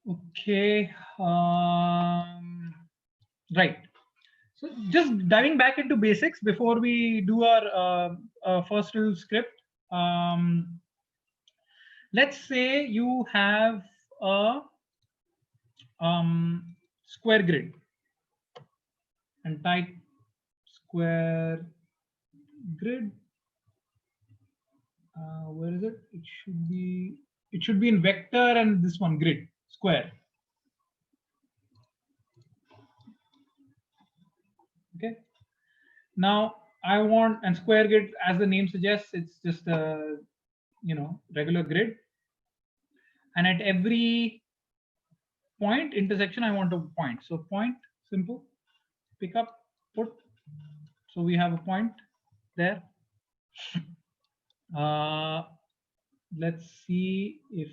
Okay. Right. So just diving back into basics before we do our first little script. Let's say you have a square grid and type square grid. Where is it? It should be in vector and this one grid square. Okay. Now I want, and square grid, as the name suggests, it's just a regular grid, and at every point intersection I want a point. So point, simple, pick up, put. So we have a point there. Let's see if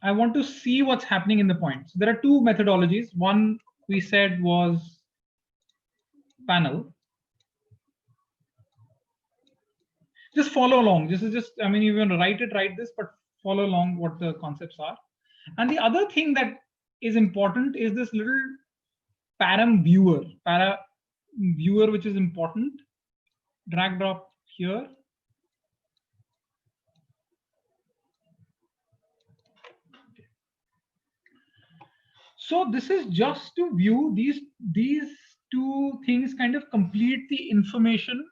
I want to see what's happening in the points. There are two methodologies. One we said was panel. Just follow along. This is just, I mean, you want to write this, but follow along what the concepts are. And the other thing that is important is this little Perim Viewer, which is important. Drag drop here. So this is just to view these two things, kind of complete the information,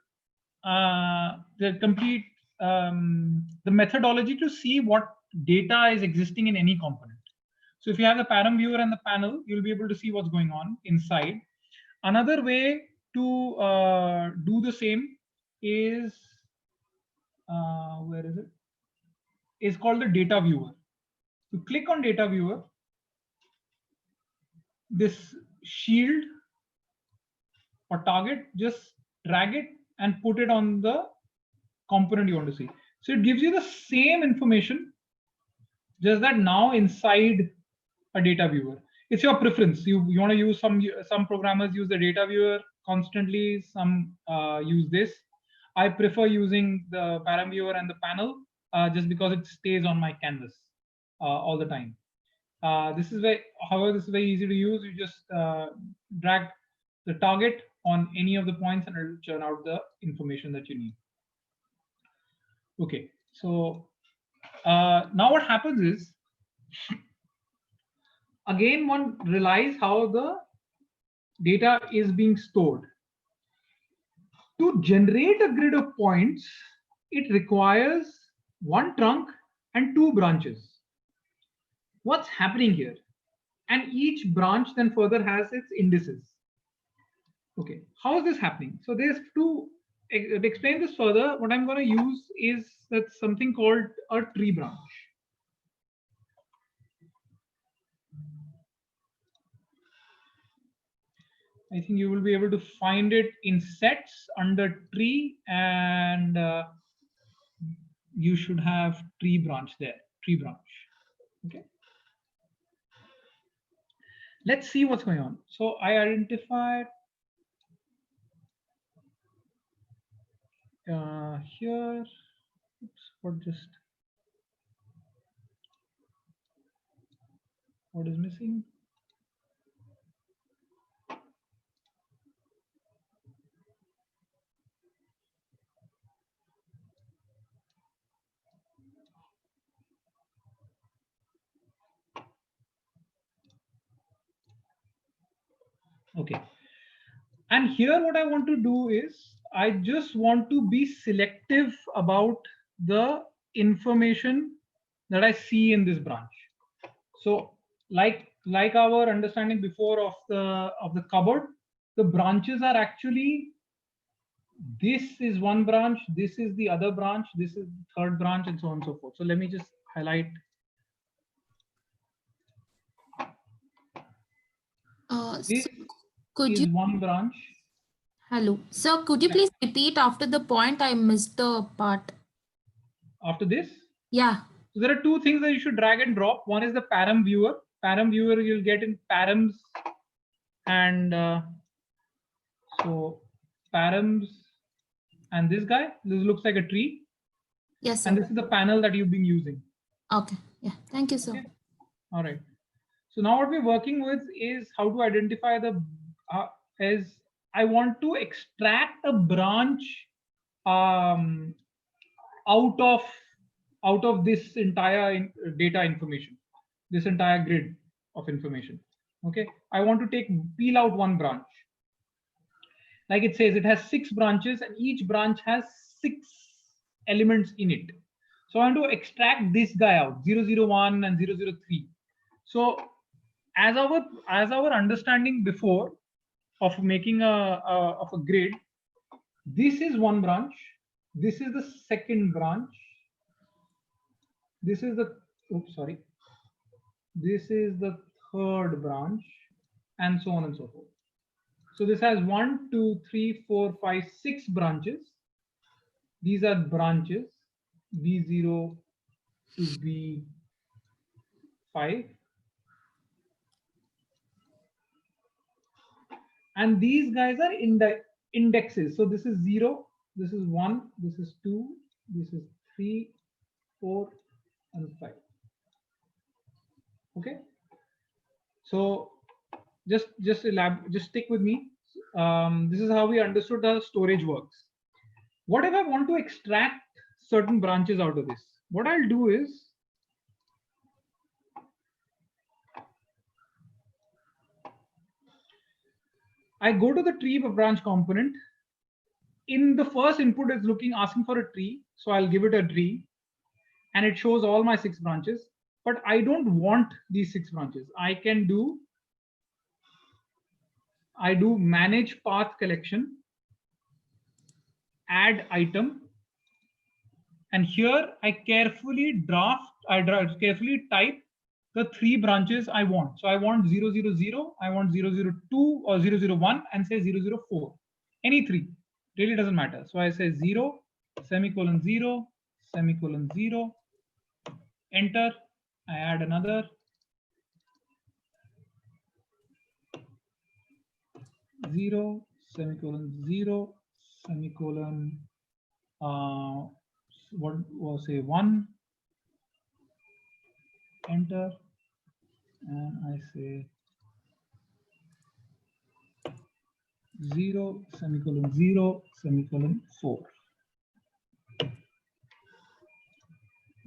the methodology to see what data is existing in any component. So if you have the Perim Viewer and the panel, you'll be able to see what's going on inside. Another way to do the same is, where is it? Is called the data viewer. You click on data viewer, this shield or target, just drag it and put it on the component you want to see. So it gives you the same information, just that now inside a data viewer. It's your preference. You want to use some programmers use the data viewer constantly, some use this. I prefer using the Perim Viewer and the panel just because it stays on my canvas all the time. However, this is very easy to use. You just drag the target on any of the points and it will churn out the information that you need. Okay, so now what happens is, again, one relies how the data is being stored. To generate a grid of points, it requires one trunk and two branches. What's happening here? And each branch then further has its indices. Okay, how is this happening? So there's to explain this further, what I'm going to use is that's something called a tree branch. I think you will be able to find it in sets under tree, and you should have tree branch there, tree branch. Okay. Let's see what's going on. So I identified here. Oops, what is missing? Okay. And here what I want to do is, I just want to be selective about the information that I see in this branch. So like our understanding before of the cupboard, the branches are actually, this is one branch, this is the other branch, this is the third branch, and so on and so forth. So let me just highlight. This is one branch. Hello, sir, could you please repeat after the point? I missed the part. After this? Yeah. So there are two things that you should drag and drop. One is the Perim Viewer. Perim Viewer you'll get in Perims, and so Perims, and this guy, this looks like a tree. Yes, sir. And this is the panel that you've been using. Okay. Yeah. Thank you, sir. Okay. All right. So now what we're working with is how to identify the is I want to extract a branch um, out of this entire data information, this entire grid of information. Okay, I want to peel out one branch. Like it says, it has 6 branches and each branch has 6 elements in it. So I want to extract this guy out, 001 and 003. So as our understanding before of making a grid, this is one branch, this is the second branch, this is the this is the third branch, and so on and so forth. So this has 1, 2, 3, 4, 5, 6 branches. These are branches, B0 to B5. And these guys are indexes. So this is 0, this is 1, this is 2, this is 3, 4, and 5. Okay. So just stick with me. This is how we understood the storage works. What if I want to extract certain branches out of this? What I'll do is I go to the tree branch component. In the first input, it's asking for a tree, so I'll give it a tree, and it shows all my 6 branches. But I don't want these 6 branches. I do manage path collection, add item, and here I carefully type the 3 branches I want. So I want 000, I want 002 or 001, and say 004. Any 3, really doesn't matter. So I say 0, semicolon 0, semicolon 0, enter. I add another 0, semicolon 0, semicolon what was say 1, enter, and I say 0, semicolon 0, semicolon 4.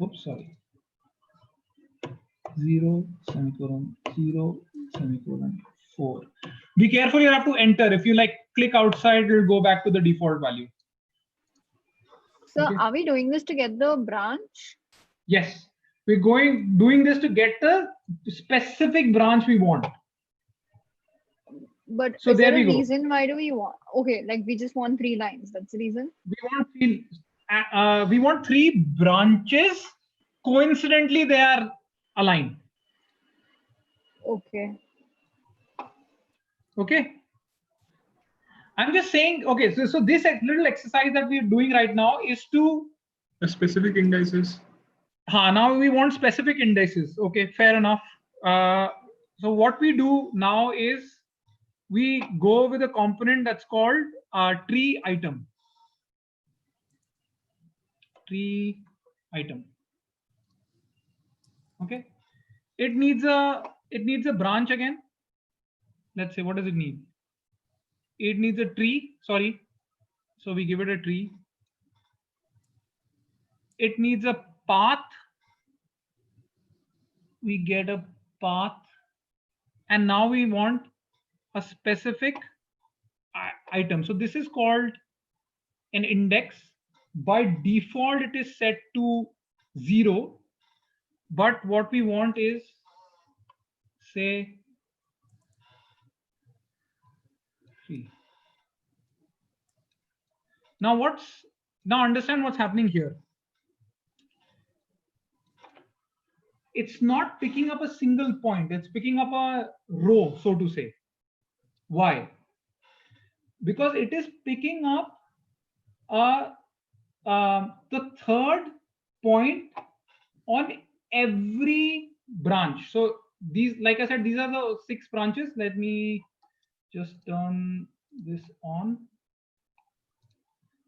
Oops, sorry. 0, semicolon 0, semicolon 4. Be careful, you have to enter. If you click outside, it will go back to the default value. So Okay. Are we doing this to get the branch? Yes, we're doing this to get the specific branch we want. But so is there there a we go. reason why do we want? Okay, we just want 3 lines. That's the reason. We want 3 branches. Coincidentally, they are aligned. Okay. Okay. I'm just saying. Okay, so this little exercise that we're doing right now is to The specific indices. now we want specific indices. Okay, fair enough. So what we do now is we go with a component that's called tree item. Tree item. Okay, it needs a branch again. Let's say, what does it need? It needs a tree. Sorry, so we give it a tree. It needs a path. We get a path, and now we want a specific item. So this is called an index. By default, it is set to 0, but what we want is, say, 3. Now understand what's happening here. It's not picking up a single point, it's picking up a row, so to say. Why? Because it is picking up the third point on every branch. So these, like I said, these are the 6 branches. Let me just turn this on.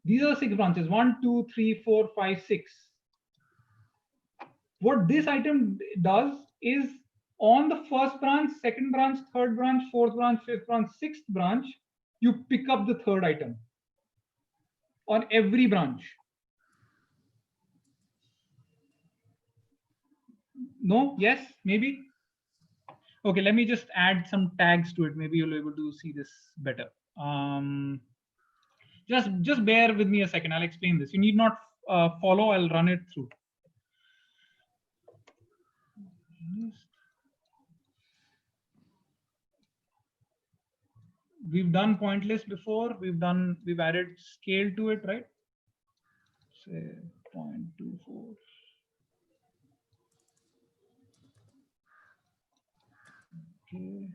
These are 6 branches, 1, 2, 3, 4, 5, 6. What this item does is On the first branch, second branch, third branch, fourth branch, fifth branch, sixth branch, you pick up the third item on every branch. No? Yes? Maybe? Okay, let me just add some tags to it. Maybe you'll be able to see this better. Just bear with me a second. I'll explain this. You need not follow. I'll run it through. We've done point list before. We've added scale to it, right? Say 0.24. Okay.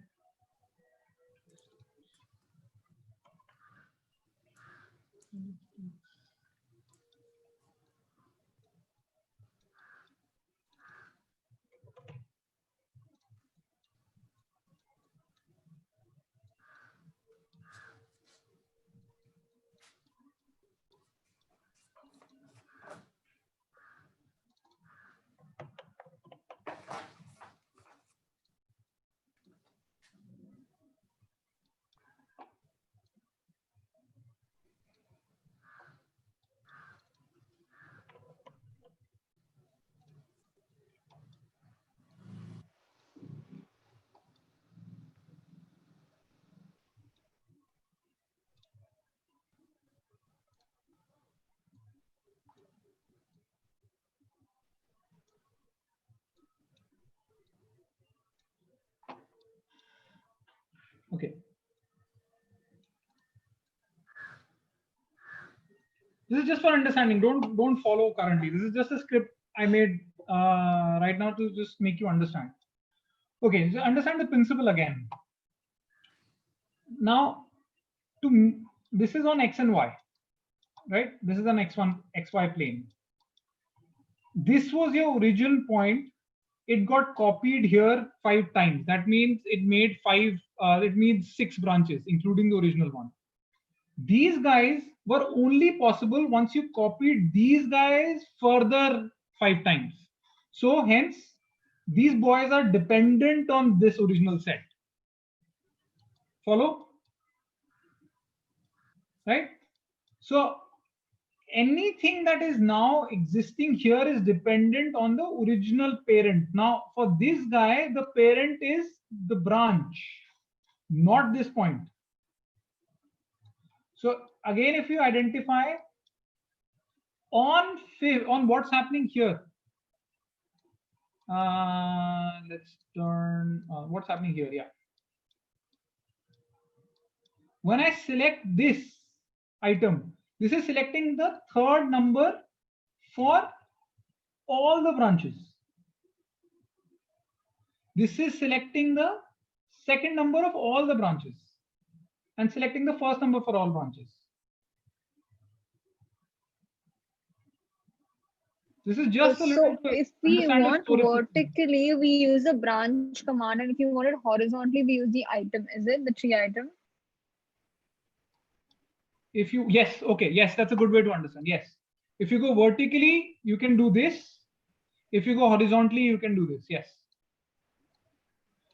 Okay. This is just for understanding. Don't follow currently. This is just a script I made right now to just make you understand. Okay, so understand the principle again. Now, this is on X and Y, right? This is an X1, XY plane. This was your original point. It got copied here 5 times. That means it made it means 6 branches, including the original one. These guys were only possible once you copied these guys further 5 times. So hence, these boys are dependent on this original set. Follow? Right? So anything that is now existing here is dependent on the original parent. Now, for this guy, the parent is the branch, not this point. So again, if you identify on what's happening here, let's turn what's happening here. Yeah. When I select this item, this is selecting the third number for all the branches. This is selecting the second number of all the branches and selecting the first number for all branches. This is just a little. So if we want vertically, we use a branch command, and if you want it horizontally, we use the item. Is it the tree item? If you, yes, okay, yes, that's a good way to understand. Yes, if you go vertically, you can do this. If you go horizontally, you can do this. Yes.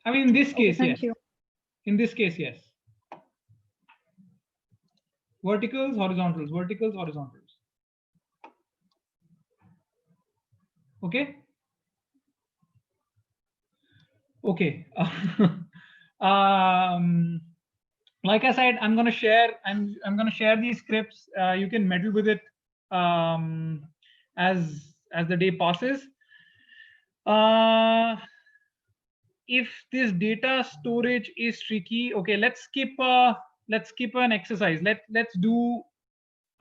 I mean, in this case, thank yes. you. In this case, yes. Verticals, horizontals, verticals, horizontals. Okay. Okay. Like I said, I'm gonna share. I'm gonna share these scripts. You can meddle with it as the day passes. If this data storage is tricky, okay, let's skip an exercise. Let's do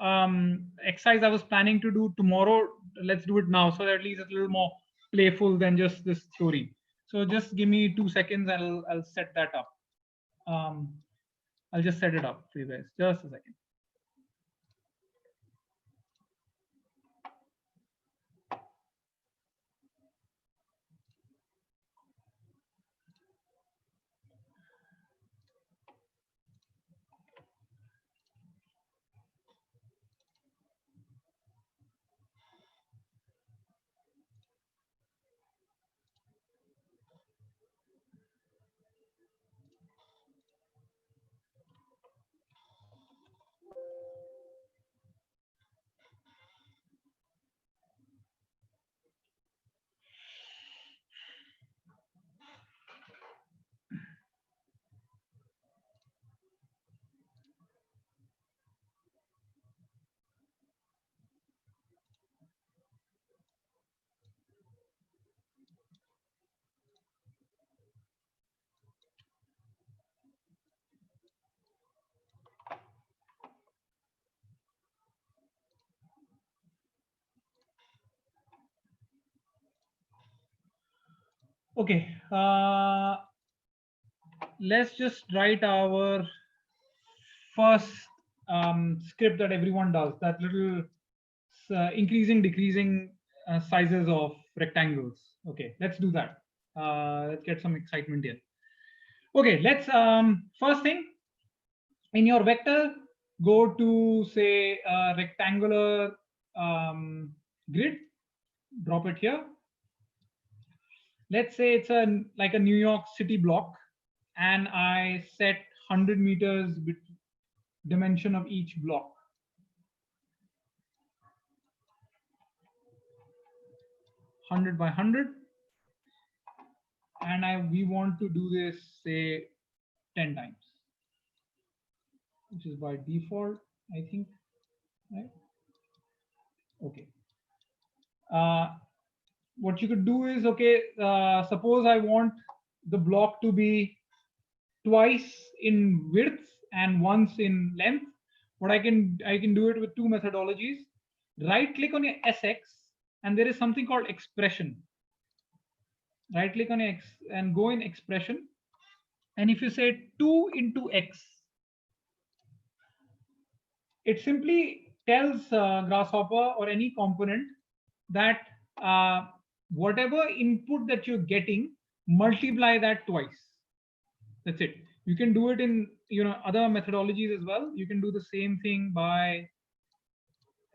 exercise I was planning to do tomorrow. Let's do it now, so that at least it's a little more playful than just this story. So just give me 2 seconds. I'll set that up. I'll just set it up for you guys. Just a second. Okay, let's just write our first script that everyone does, that little increasing, decreasing sizes of rectangles. Okay, let's do that. Let's get some excitement here. Okay, let's first thing, in your vector, go to say a rectangular grid, drop it here. Let's say it's like a New York City block, and I set 100 meters dimension of each block. 100 by 100, and we want to do this say 10 times, which is by default, I think, right? Okay. What you could do is, okay, suppose I want the block to be twice in width and once in length. What I can do it with two methodologies. Right click on your SX, and there is something called expression. Right click on X and go in expression. And if you say 2 into X, it simply tells Grasshopper or any component that whatever input that you're getting, multiply that twice. That's it. You can do it in other methodologies as well. You can do the same thing by,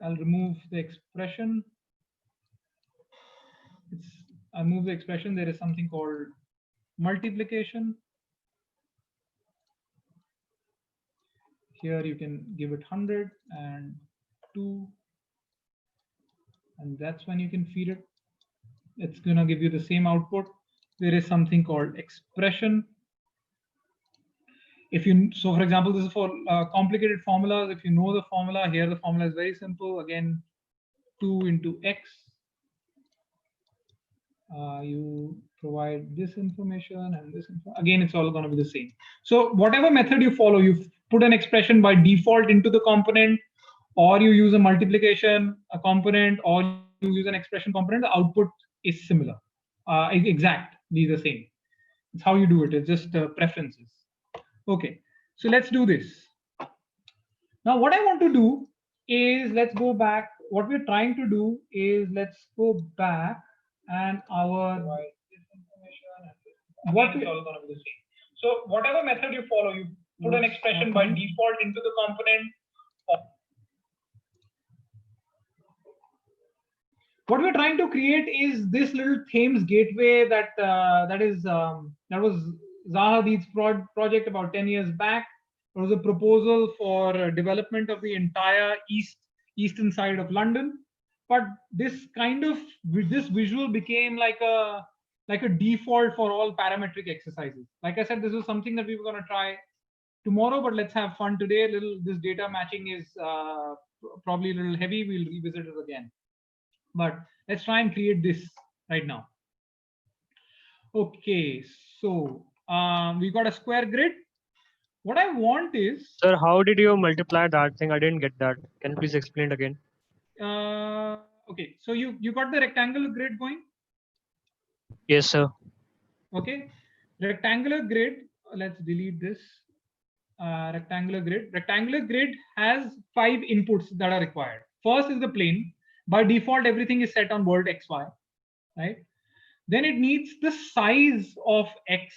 I'll remove the expression. I'll move the expression. There is something called multiplication. Here you can give it 100 and 2, and that's when you can feed it. It's gonna give you the same output. There is something called expression. So for example, this is for complicated formulas. If you know the formula, here the formula is very simple. Again, 2 into X. You provide this information and this information. Again, it's all going to be the same. So whatever method you follow, you put an expression by default into the component, or you use a multiplication component, or you use an expression component, the output is similar, exactly the same. It's how you do it. It's just preferences. Okay, so let's do this. Now what I want to do is, let's go back. What we're trying to do is, let's go back, and our what we all going to be the same. So whatever method you follow, you put an expression by default into the component. What we're trying to create is this little Thames gateway that was Zaha Hadid's project about 10 years back. It was a proposal for development of the entire eastern side of London. But this visual became like a default for all parametric exercises. Like I said, this is something that we were going to try tomorrow, but let's have fun today. This data matching is probably a little heavy. We'll revisit it again. But let's try and create this right now. Okay, so we got a square grid. What I want is, sir, how did you multiply that thing? I didn't get that. Can you please explain it again? Okay, so you got the rectangular grid going? Yes, sir. Okay, rectangular grid. Let's delete this. Rectangular grid. Rectangular grid has 5 inputs that are required. First is the plane. By default, everything is set on world XY, right? Then it needs the size of X,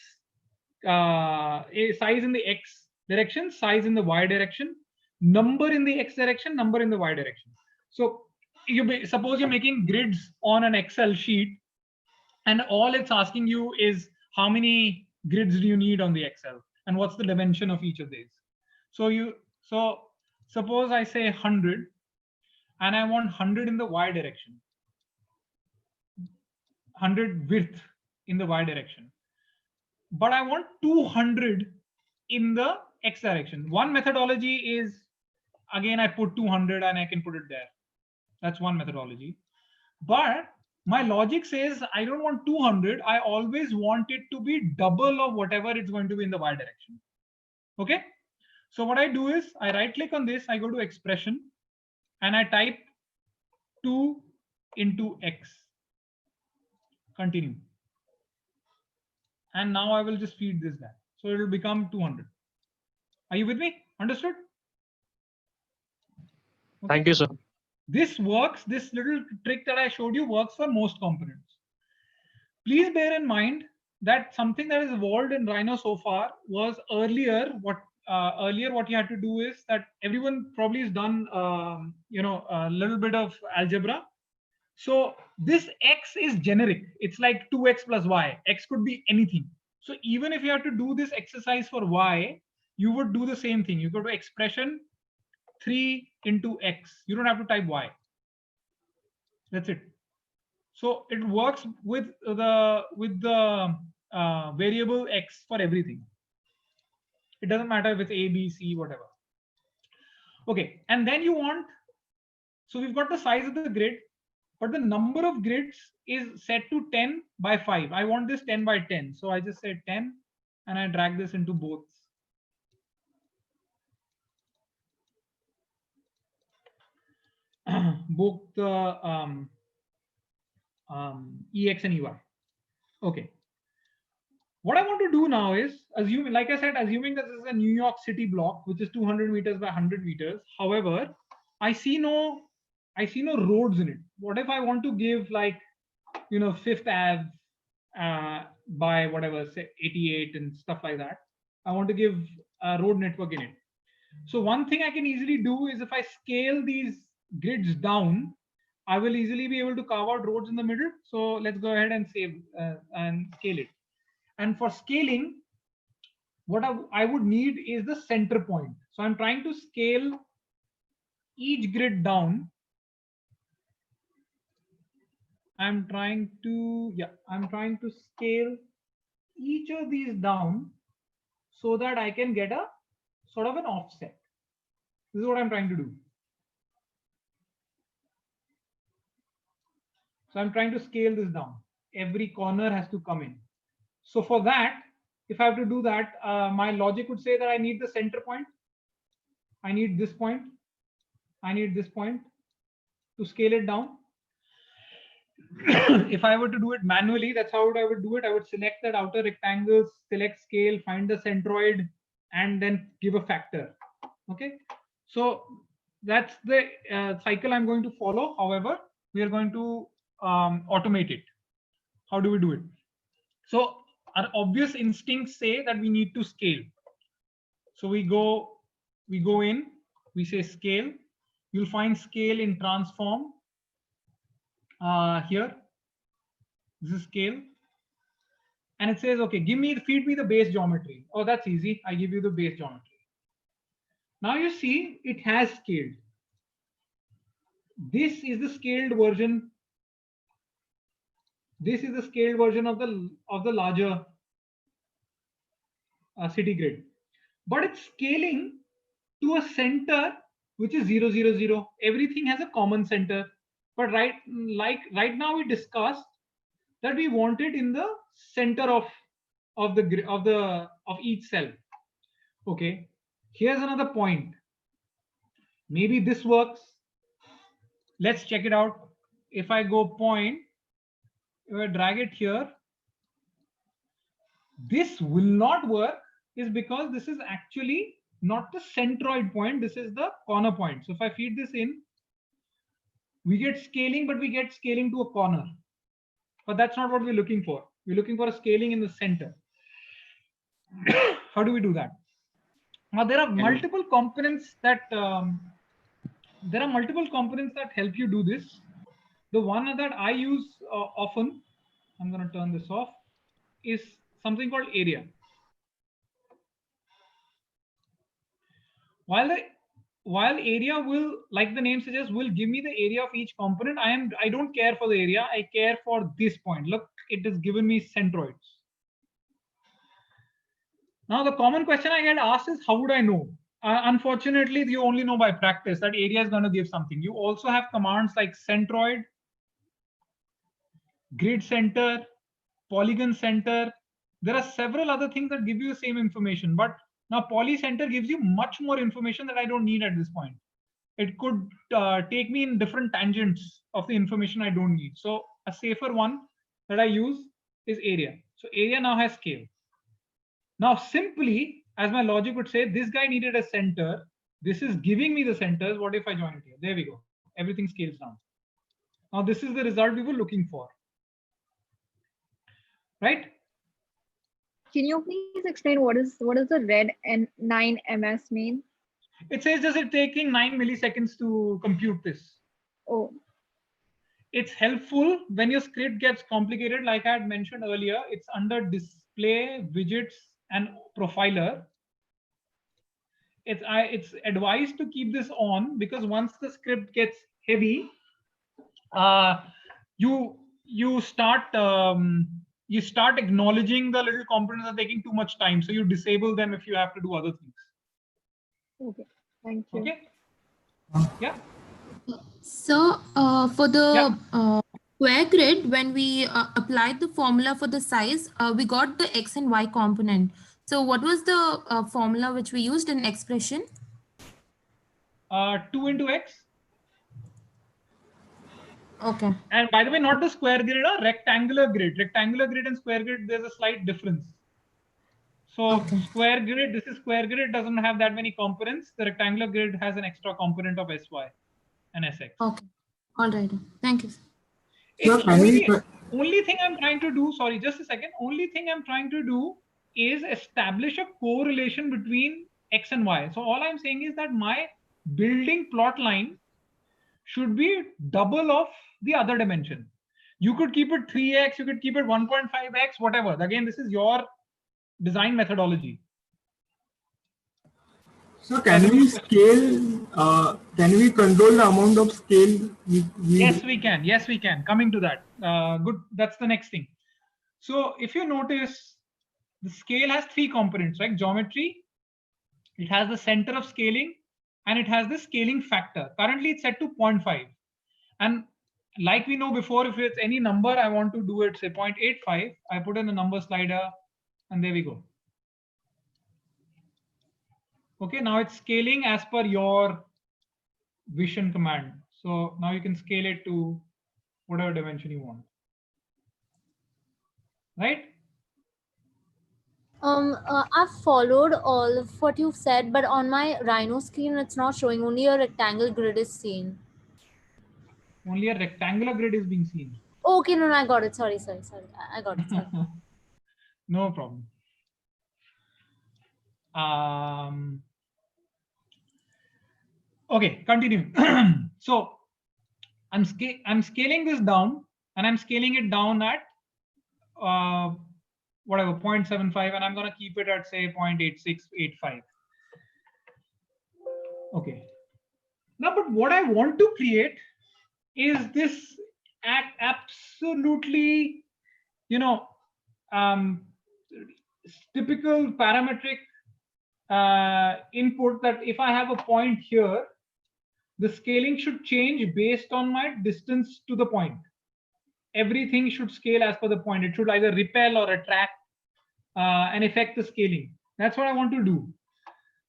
a size in the X direction, size in the Y direction, number in the X direction, number in the Y direction. So suppose you're making grids on an Excel sheet, and all it's asking you is how many grids do you need on the Excel, and what's the dimension of each of these. So suppose I say 100, and I want 100 in the Y direction, 100 width in the Y direction, but I want 200 in the X direction. One methodology is, again, I put 200 and I can put it there. That's one methodology. But my logic says I don't want 200. I always want it to be double of whatever it's going to be in the Y direction. Okay. So what I do is, I right click on this, I go to expression, and I type 2 into X. Continue. and now I will just feed this guy. So it will become 200. Are you with me? Understood? Okay. Thank you, sir. This works, this little trick that I showed you works for most components. Please bear in mind that something that has evolved in Rhino so far was earlier what you had to do is that everyone probably has done a little bit of algebra. So this x is generic. It's like 2x plus y. X could be anything. So even if you have to do this exercise for y, you would do the same thing. You go to expression 3 into x. You don't have to type y. That's it. So it works with the variable x for everything. It doesn't matter if it's a, b, c, whatever. Okay, and then you want, so we've got the size of the grid, but the number of grids is set to 10 by 5. I want this 10 by 10. So I just say 10 and I drag this into both. Both the EX and EY. Okay. What I want to do now is, assuming that this is a New York City block, which is 200 meters by 100 meters. However, I see no roads in it. What if I want to give like, Fifth Ave by whatever, say 88 and stuff like that. I want to give a road network in it. So one thing I can easily do is if I scale these grids down, I will easily be able to carve out roads in the middle. So let's go ahead and save and scale it. And for scaling, what I would need is the center point. So I'm trying to scale each grid down. I'm trying to scale each of these down so that I can get a sort of an offset. This is what I'm trying to do. So I'm trying to scale this down. Every corner has to come in. So for that, if I have to do that, my logic would say that I need the center point. I need this point. I need this point to scale it down. If I were to do it manually, that's how I would do it. I would select that outer rectangle, select scale, find the centroid, and then give a factor. Okay. So that's the cycle I'm going to follow. However, we are going to automate it. How do we do it? So our obvious instincts say that we need to scale. So we go in, we say scale. You'll find scale in transform. Here, this is scale, and it says, okay, feed me the base geometry. Oh, that's easy. I give you the base geometry. Now you see it has scaled. This is the scaled version. This is the scaled version of the larger city grid, but it's scaling to a center which is 0, 0, 0. Everything has a common center. But right now we discussed that we want it in the center of each cell. Okay, here's another point. Maybe this works. Let's check it out. If I go point, if I drag it here, this will not work is because this is actually not the centroid point. This is the corner point. So if I feed this in, we get scaling, but we get scaling to a corner. But that's not what we're looking for. We're looking for a scaling in the center. How do we do that? Now there are multiple components that help you do this. The one that I use often, I'm going to turn this off, is something called area. While area will, like the name suggests, will give me the area of each component, I don't care for the area. I care for this point. Look, it has given me centroids. Now the common question I get asked is, how would I know? Unfortunately, you only know by practice that area is going to give something. You also have commands like centroid, grid center, polygon center. There are several other things that give you the same information, but now polycenter gives you much more information that I don't need at this point. It could take me in different tangents of the information I don't need. So a safer one that I use is area. So area now has scale. Now simply, as my logic would say, this guy needed a center. This is giving me the centers. What if I join it here? There we go. Everything scales down. Now this is the result we were looking for. Right? Can you please explain what is the red and 9ms mean? It says just it's taking 9 milliseconds to compute this. Oh, It's helpful when your script gets complicated, like I had mentioned earlier. It's under display, widgets, and profiler. It's advised to keep this on because once the script gets heavy, you start acknowledging the little components are taking too much time. So you disable them if you have to do other things. okay. Thank you. Okay. Yeah. So for the square grid, when we applied the formula for the size, we got the x and y component. So what was the formula which we used in expression? 2 into x. Okay. And by the way, not the square grid, a rectangular grid. Rectangular grid and square grid, there's a slight difference. So square grid, this is square grid, doesn't have that many components. The rectangular grid has an extra component of sy and sx. Okay. All right. Thank you. It's only thing I'm trying to do, sorry, just a second. Only thing I'm trying to do is establish a correlation between x and y. So all I'm saying is that my building plot line should be double of the other dimension. You could keep it 3x, you could keep it 1.5x, whatever. Again, this is your design methodology. So can we scale, can we control the amount of scale? Yes, we can. Yes, we can. Coming to that. Good. That's the next thing. So if you notice, the scale has 3 components, right? Geometry, it has the center of scaling, and it has the scaling factor. Currently, it's set to 0.5. And like we know before, if it's any number, I want to do it, say 0.85, I put in the number slider, and there we go. Okay, now it's scaling as per your vision command. So now you can scale it to whatever dimension you want. Right? I've followed all of what you've said, but on my Rhino screen, it's not showing. Only a rectangle grid is seen. Only a rectangular grid is being seen. Okay, no, I got it. Sorry. I got it. Sorry. No problem. Okay, continue. So I'm scaling this down, and I'm scaling it down at whatever 0.75, and I'm going to keep it at say 0.8685. Okay. Now, but what I want to create is this absolutely, typical parametric input that if I have a point here, the scaling should change based on my distance to the point. Everything should scale as per the point. It should either repel or attract and affect the scaling. That's what I want to do.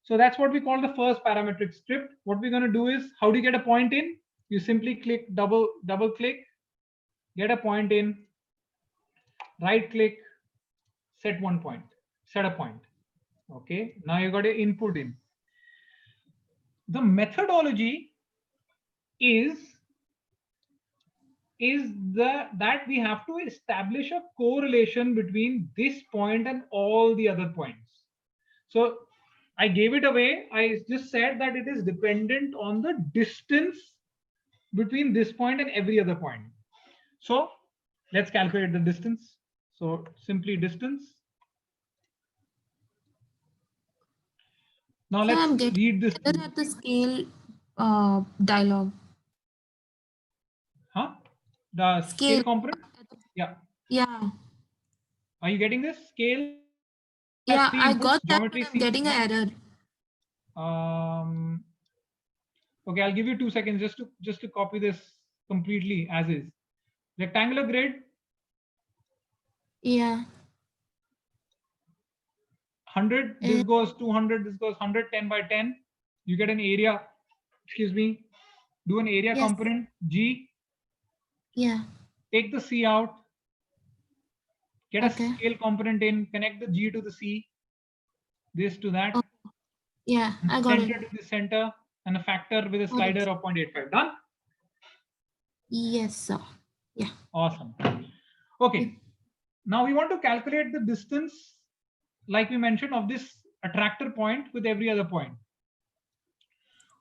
So that's what we call the first parametric script. What we're going to do is, how do you get a point in? You simply click, double click, get a point in, right click, set one point, set a point. Okay, now you got your input in. The methodology is that we have to establish a correlation between this point and all the other points. So I gave it away. I just said that it is dependent on the distance between this point and every other point. So let's calculate the distance. So simply distance. Now let's read this. At the scale dialog. Huh? The scale component? Yeah. Yeah. Are you getting this? Scale? Yeah, I got that, but I'm getting an error. Okay, I'll give you 2 seconds just to copy this completely as is. Rectangular grid. Yeah. 100, this goes 200, this goes 110 by 10. You get an area, excuse me, do an area component, G. Yeah. Take the C out. Get a scale component in, connect the G to the C, this to that. Okay. Yeah, I got Center it. to the center, and a factor with a Got slider it. of 0.85. Done? Yes, sir. Yeah. Awesome. Okay. Now we want to calculate the distance, like we mentioned, of this attractor point with every other point.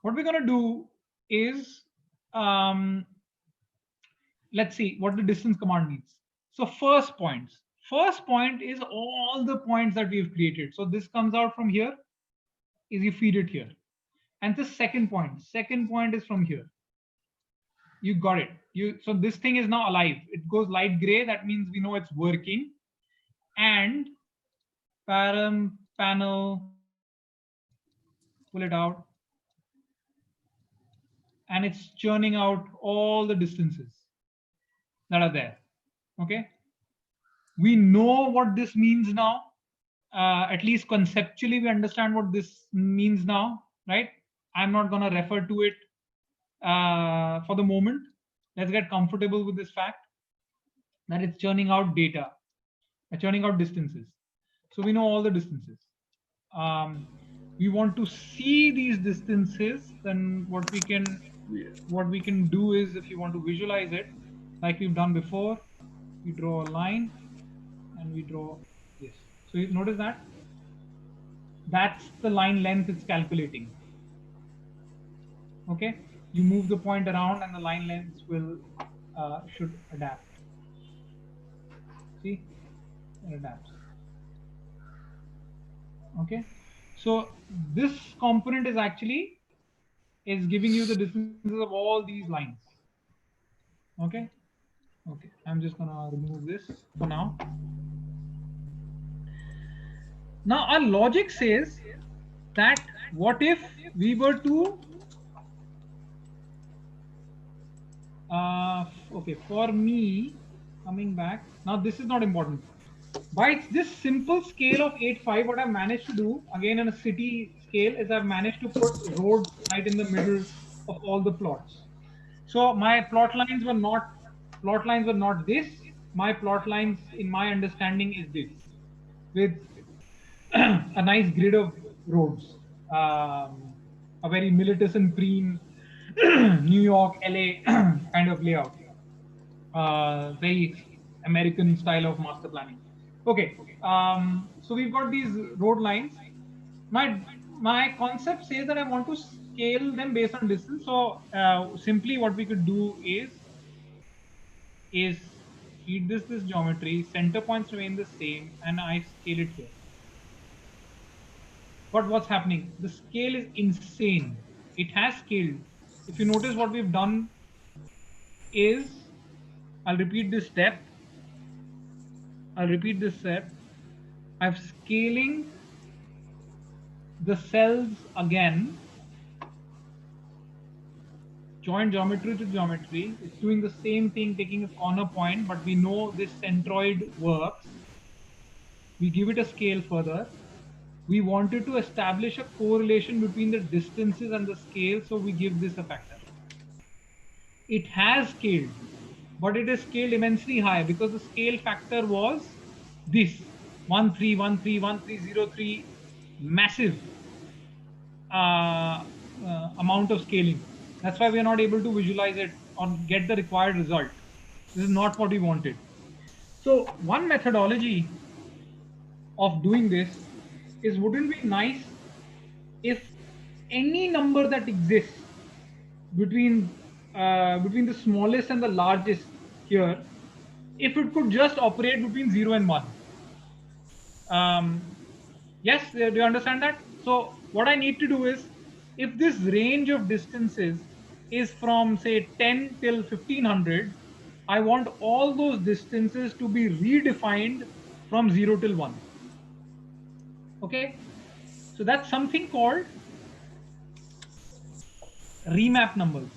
What we're going to do is, let's see what the distance command means. So first point is all the points that we've created. So this comes out from here, is you feed it here. And the second point is from here. You got it. So this thing is now alive. It goes light gray. That means we know it's working. And param panel, pull it out, and it's churning out all the distances that are there. Okay. We know what this means now. At least conceptually, we understand what this means now, right? I'm not going to refer to it for the moment. Let's get comfortable with this fact that it's churning out data, churning out distances. So we know all the distances. We want to see these distances. Then what we can do is, if you want to visualize it, like we've done before, we draw a line and we draw this. So you notice that that's the line length it's calculating. Okay, you move the point around and the line length will should adapt. See, it adapts. Okay, so this component is actually giving you the distances of all these lines. Okay, I'm just gonna remove this for now. Now our logic says that what if we were to okay, for me, coming back now, this is not important. By this simple scale of 8.5, what I've managed to do, again in a city scale, is I've managed to put roads right in the middle of all the plots. So my plot lines were not this. My plot lines, in my understanding, is this, with a nice grid of roads, a very Militison Preem, New York, LA kind of layout, very American style of master planning. Okay, so we've got these road lines. My concept says that I want to scale them based on distance. So simply what we could do is feed this geometry, center points remain the same, and I scale it here. But what's happening? The scale is insane. It has scaled. If you notice, what we've done is, I'll repeat this step. I'm scaling the cells again. Joint geometry to geometry. It's doing the same thing, taking a corner point, but we know this centroid works. We give it a scale further. We wanted to establish a correlation between the distances and the scale, so we give this a factor. It has scaled, but it is scaled immensely high because the scale factor was this 13131303, massive amount of scaling. That's why we are not able to visualize it or get the required result. This is not what we wanted. So one methodology of doing this is, wouldn't it be nice if any number that exists between the smallest and the largest here, if it could just operate between 0 and 1. Yes, do you understand that? So what I need to do is, if this range of distances is from say 10 till 1500, I want all those distances to be redefined from 0 till 1. Okay, so that's something called remap numbers.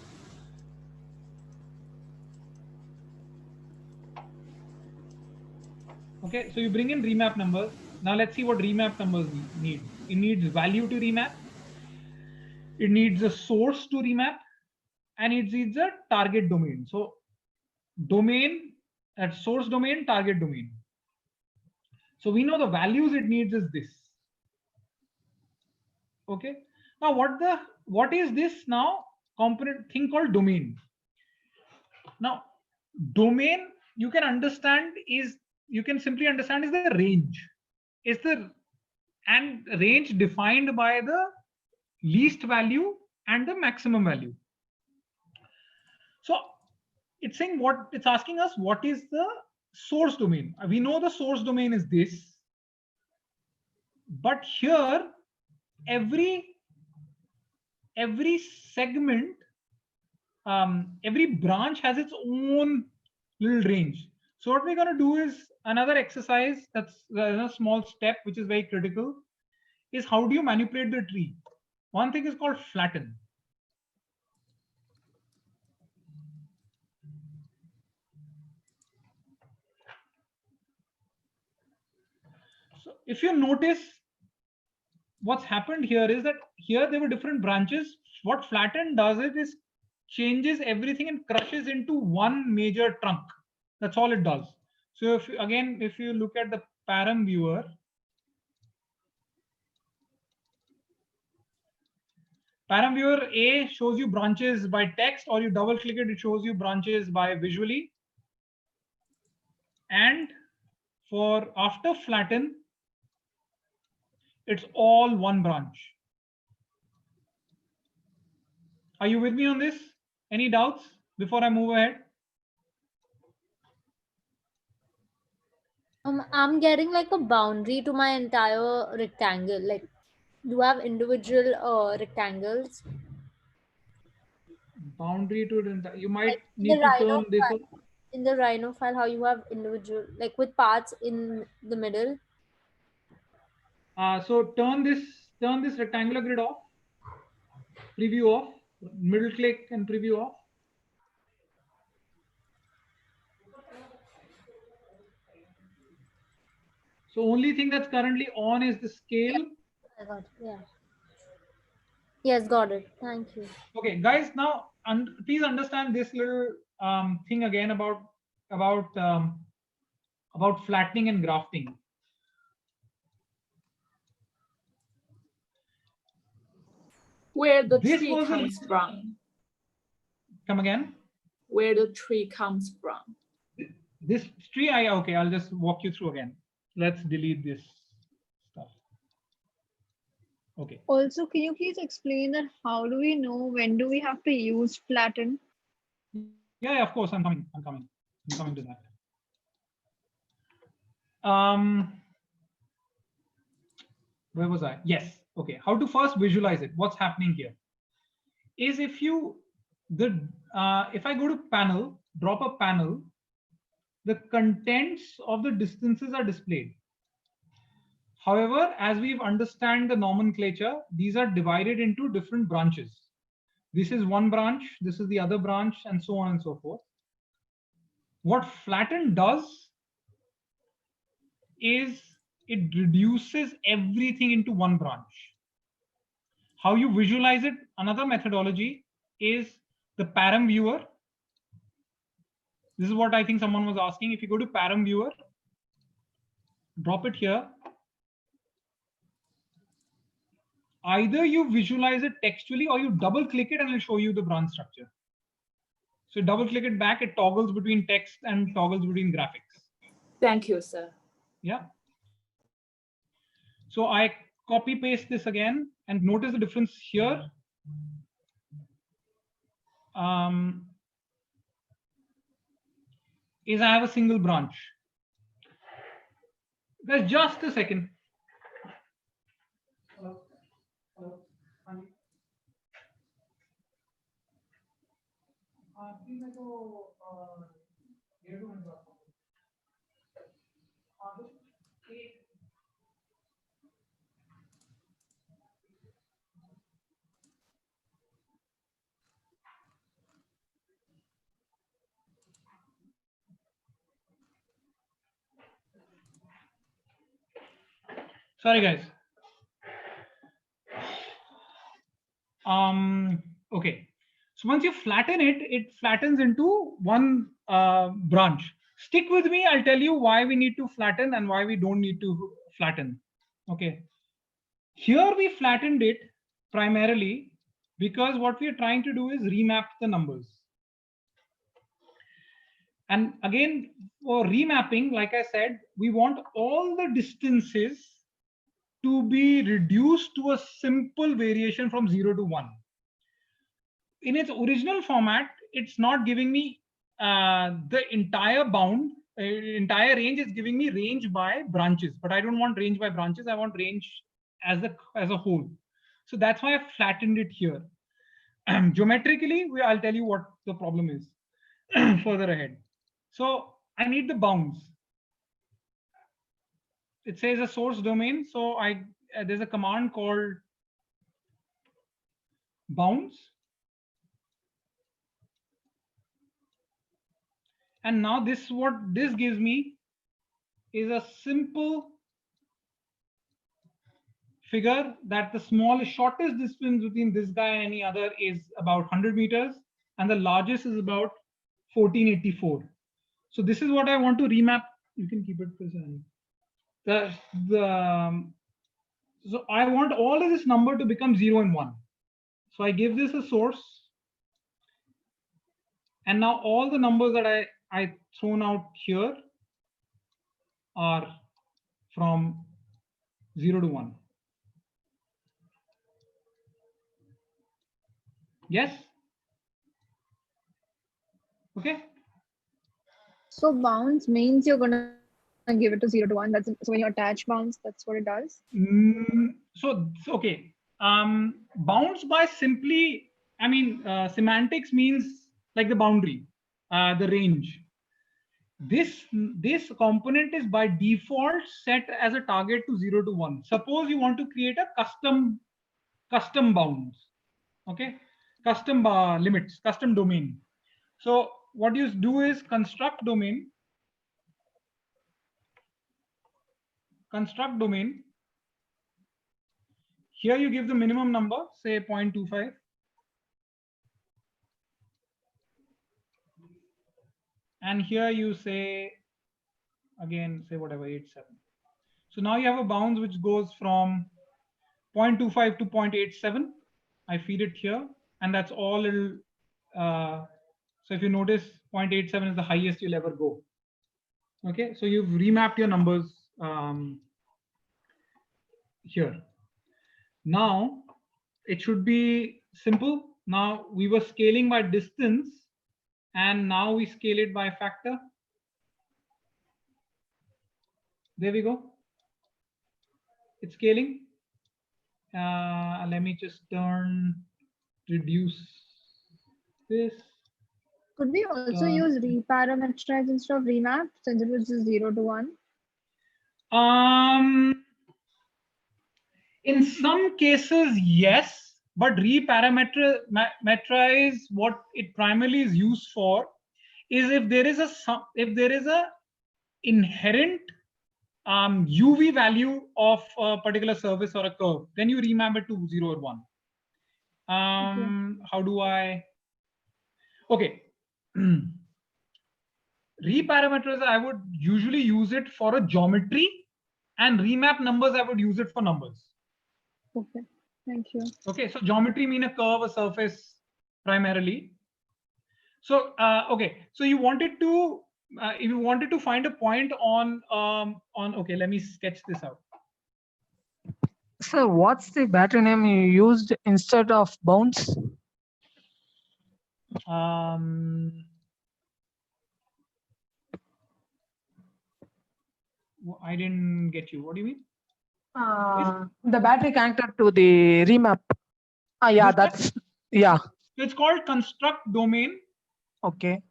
Okay, so you bring in remap numbers. Now let's see what remap numbers need. It needs value to remap. It needs a source to remap, and it needs a target domain. So domain, at source domain, target domain. So we know the values it needs is this. Okay. Now what is this now component thing called domain? Now domain you can simply understand is the range. Is the and range defined by the least value and the maximum value. So it's saying it's asking us what is the source domain. We know the source domain is this, but here every segment, every branch has its own little range. So what we're going to do is another exercise that's a small step which is very critical, is how do you manipulate the tree. One thing is called flatten. So if you notice, what's happened here is that here there were different branches. What flatten does is changes everything and crushes into one major trunk. That's all it does. So if you look at the Perim Viewer, Perim Viewer A shows you branches by text, or you double click it, it shows you branches by visually. And for after flatten, it's all one branch. Are you with me on this? Any doubts before I move ahead? I'm getting like a boundary to my entire rectangle. Like, do you have individual rectangles? Boundary to the, you might Like need to turn this on. In the Rhino file, how you have individual, like with parts in the middle. So turn this rectangular grid off, preview off, middle click and preview off. So only thing that's currently on is the scale. I got it. Yeah. Yes, got it. Thank you. Okay, guys, now please understand this little thing again about flattening and grafting. Where the tree comes from. Come again? Where the tree comes from. This tree, okay, I'll just walk you through again. Let's delete this stuff. Okay. Also, can you please explain that how do we know when do we have to use flatten? Yeah, of course, I'm coming to that. Where was I? Yes. Okay. How to first visualize it? What's happening here is if I go to panel, drop a panel, the contents of the distances are displayed. However, as we understand the nomenclature, these are divided into different branches. This is one branch, this is the other branch, and so on and so forth. What flatten does is it reduces everything into one branch. How you visualize it, another methodology is the Perim Viewer. This is what I think someone was asking. If you go to Perim Viewer, drop it here. Either you visualize it textually or you double click it and it'll show you the branch structure. So double click it back, it toggles between text and toggles between graphics. Thank you, sir. Yeah. So I copy paste this again and notice the difference here. Is I have a single branch. Guys, just a second. Sorry, guys. Okay. So once you flatten it, it flattens into one branch. Stick with me. I'll tell you why we need to flatten and why we don't need to flatten. Okay. Here we flattened it primarily because what we are trying to do is remap the numbers. And again, for remapping, like I said, we want all the distances to be reduced to a simple variation from 0 to 1. In its original format, it's not giving me the entire bound, entire range. Is giving me range by branches, but I don't want range by branches. I want range as a whole. So that's why I flattened it here. Geometrically, I'll tell you what the problem is further ahead. So I need the bounds. It says a source domain. So there's a command called bounds. And now what this gives me is a simple figure that the shortest distance between this guy and any other is about 100 meters, and the largest is about 1484. So this is what I want to remap. You can keep it present. So I want all of this number to become 0 and 1. So I give this a source, and now all the numbers that I thrown out here are from 0 to 1. Yes. Okay. So bounds means you're gonna give it to 0 to 1. So when you attach bounds, that's what it does. So okay. Bounds by simply, I mean, semantics means like the boundary, the range. This component is by default set as a target to 0 to 1. Suppose you want to create a custom bounds, okay, custom limits, custom domain. So what you do is construct domain. Here you give the minimum number, say 0.25. And here you say, again, say whatever, 87. So now you have a bounds which goes from 0.25 to 0.87. I feed it here, and that's all it'll, so if you notice, 0.87 is the highest you'll ever go. Okay, so you've remapped your numbers here. Now it should be simple. Now we were scaling by distance, and now we scale it by factor. There we go. It's scaling. Let me just reduce this. Could we also use reparameterize instead of remap, since it was just 0 to 1? In some cases, yes, but reparameterize, what it primarily is used for is if there is a inherent UV value of a particular surface or a curve, then you remap it to 0 or 1. How do I? Okay. Reparameterize, I would usually use it for a geometry, and remap numbers, I would use it for numbers. Okay, thank you. Okay, so geometry mean a curve, a surface primarily. So okay, so you wanted to if you wanted to find a point on okay, let me sketch this out. So what's the battery name you used instead of bounds? I didn't get you. What do you mean? The battery connected to the remap. Yeah, that's, yeah. It's called construct domain. Okay.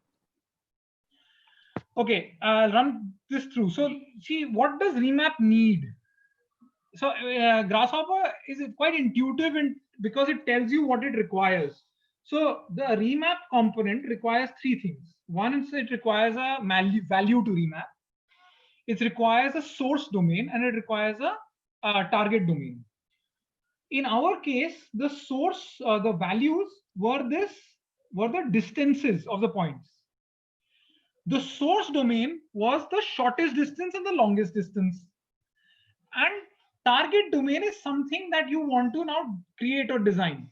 Okay, I'll run this through. So see, what does remap need? So Grasshopper is quite intuitive because it tells you what it requires. So the remap component requires three things. One is it requires a value to remap. It requires a source domain, and it requires a target domain. In our case, the source, the values were the distances of the points. The source domain was the shortest distance and the longest distance. And target domain is something that you want to now create or design.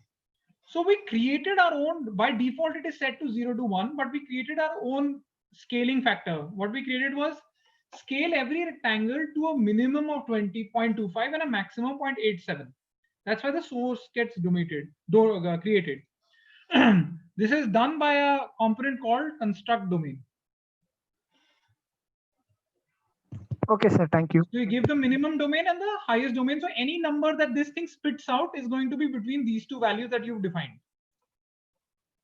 So we created our own, by default it is set to 0 to 1, but we created our own scaling factor. What we created was scale every rectangle to a minimum of 20.25 and a maximum of 0.87. That's why the source gets created. This is done by a component called construct domain. Okay, sir. Thank you. So you give the minimum domain and the highest domain. So any number that this thing spits out is going to be between these two values that you've defined.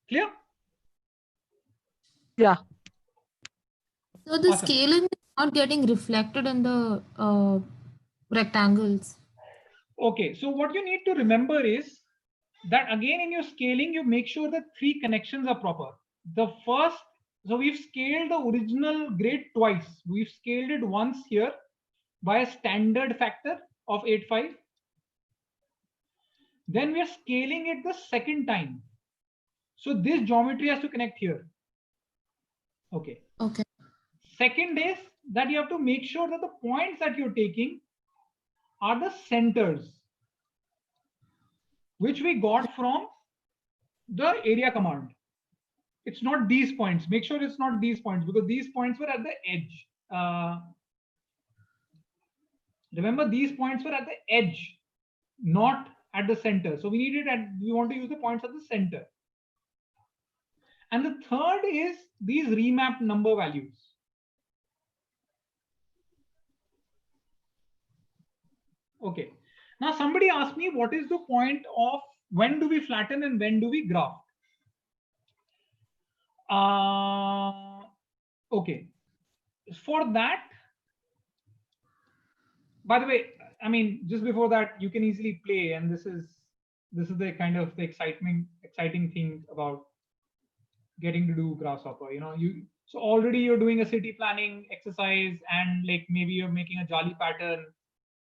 Clear? Yeah. So the Awesome. scaling is not getting reflected in the rectangles. Okay, so what you need to remember is that again in your scaling, you make sure that 3 connections are proper. The first, so we've scaled the original grid twice. We've scaled it once here by a standard factor of 8.5. Then we are scaling it the second time. So this geometry has to connect here. Okay. Okay. Second is that you have to make sure that the points that you're taking are the centers, which we got from the area command. It's not these points. Make sure it's not these points, because these points were at the edge. Remember, these points were at the edge, not at the center. So we want to use the points at the center. And the third is these remap number values. Okay. Now somebody asked me, what is the point of when do we flatten and when do we graph? Okay. For that, by the way, I mean, just before that, you can easily play, and this is the kind of the exciting thing about getting to do Grasshopper. You know, so already you're doing a city planning exercise, and like maybe you're making a jolly pattern,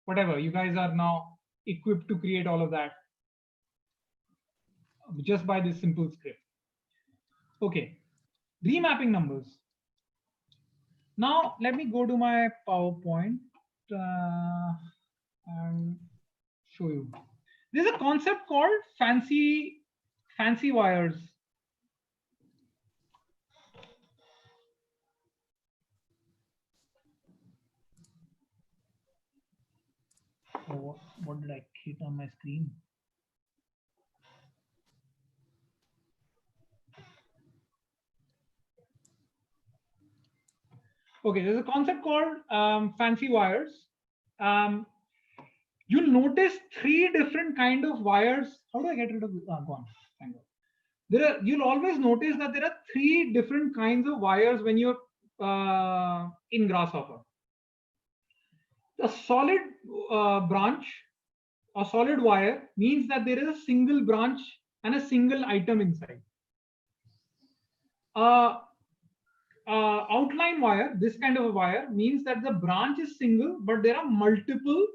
whatever. You guys are now equipped to create all of that just by this simple script. Okay, remapping numbers. Now let me go to my PowerPoint and show you. There's a concept called fancy wires. Oh, what did I hit on my screen? Okay, there's a concept called fancy wires. You'll notice 3 different kind of wires. How do I get rid of this? Gone. Thank God. You'll always notice that there are 3 different kinds of wires when you're in Grasshopper. A solid branch or solid wire means that there is a single branch and a single item inside. Outline wire, this kind of a wire, means that the branch is single, but there are multiple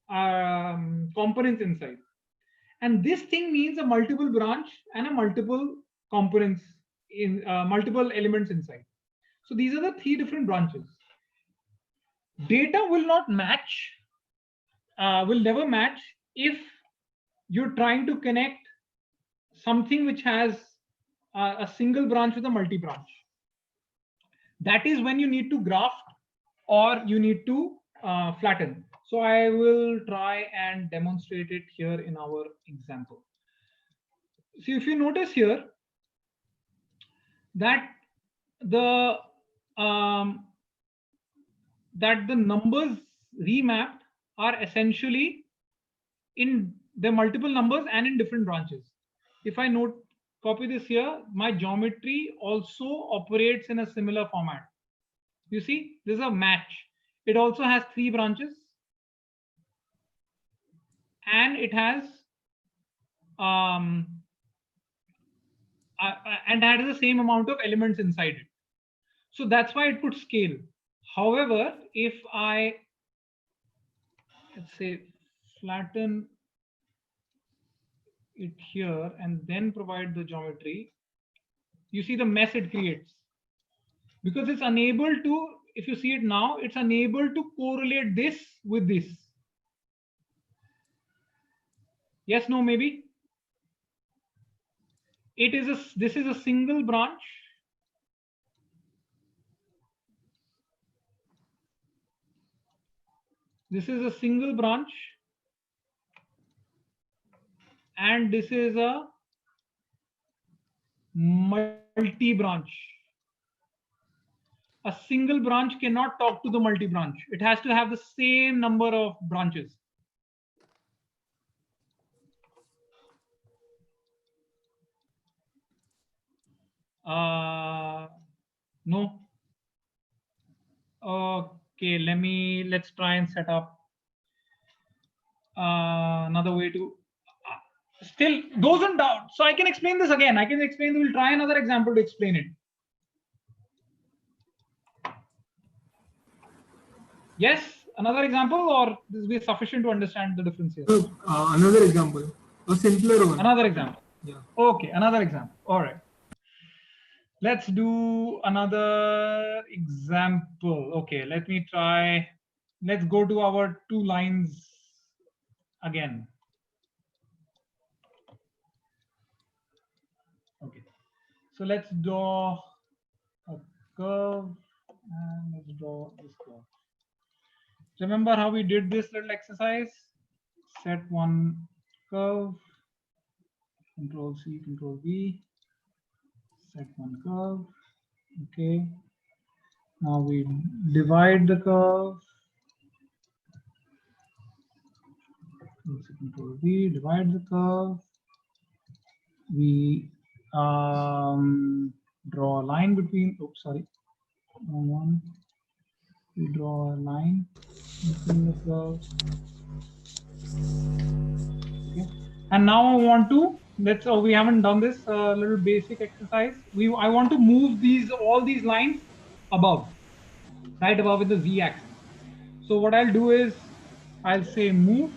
components inside. And this thing means a multiple branch and a multiple components in multiple elements inside. So these are the 3 different branches. Data will not match, will never match if you're trying to connect something which has a single branch with a multi-branch. That is when you need to graph or you need to flatten. So I will try and demonstrate it here in our example. So if you notice here that the numbers remapped are essentially in the multiple numbers and in different branches. If I copy this here, my geometry also operates in a similar format. You see, this is a match. It also has 3 branches, and it has and that is the same amount of elements inside it. So that's why it could scale. However, if I, let's say, flatten it here and then provide the geometry, you see the mess it creates. because it's unable to, if you see it now, it's unable to correlate this with this. Yes, no, maybe? This is a single branch. This is a single branch. And this is a multi-branch. A single branch cannot talk to the multi-branch. It has to have the same number of branches. No. Okay, let's try and set up another way to still those in doubt. So I can explain this again. We'll try another example to explain it. Yes, another example, or this will be sufficient to understand the difference here? Another example, a simpler one. Another example. Yeah. Okay, another example. All right. Let's do another example. Okay, let me try. Let's go to our 2 lines again. Okay, so let's draw a curve and let's draw this curve. Remember how we did this little exercise? Set one curve, Control C, Control V, set one curve. Okay, now we divide the curve. Control V, divide the curve. We draw a line between, oops, sorry, one. We draw a line between the curves. Okay. And now I want to, we haven't done this little basic exercise. I want to move all these lines above, right above with the Z axis. So what I'll do is I'll say move.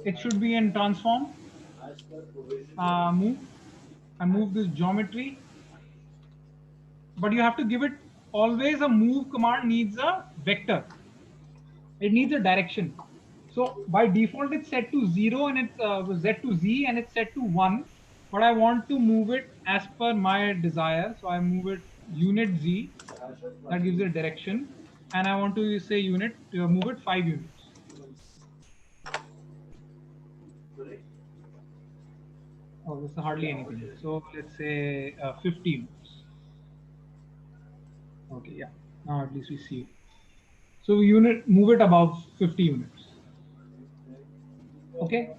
It should be in transform. Move. I move this geometry. But you have to give it, always a move command needs a vector. It needs a direction. So by default it's set to 0 and it's Z to Z and it's set to 1. But I want to move it as per my desire. So I move it unit Z. That gives it a direction. And I want to say move it 5 units. Oh, this is hardly anything. So let's say 50 units. Okay, yeah. Now at least we see it. So move it above 50 units. Okay.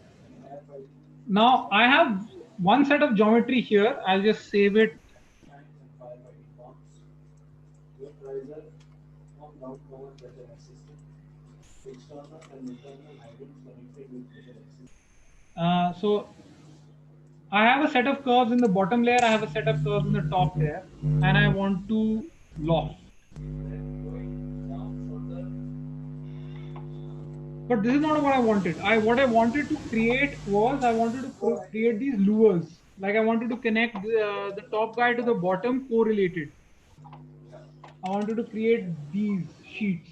Now I have one set of geometry here. I'll just save it. So I have a set of curves in the bottom layer. I have a set of curves in the top layer, and I want to loft. But this is not what I wanted. What I wanted to create was I wanted to create these lures. Like I wanted to connect the top guy to the bottom correlated. I wanted to create these sheets.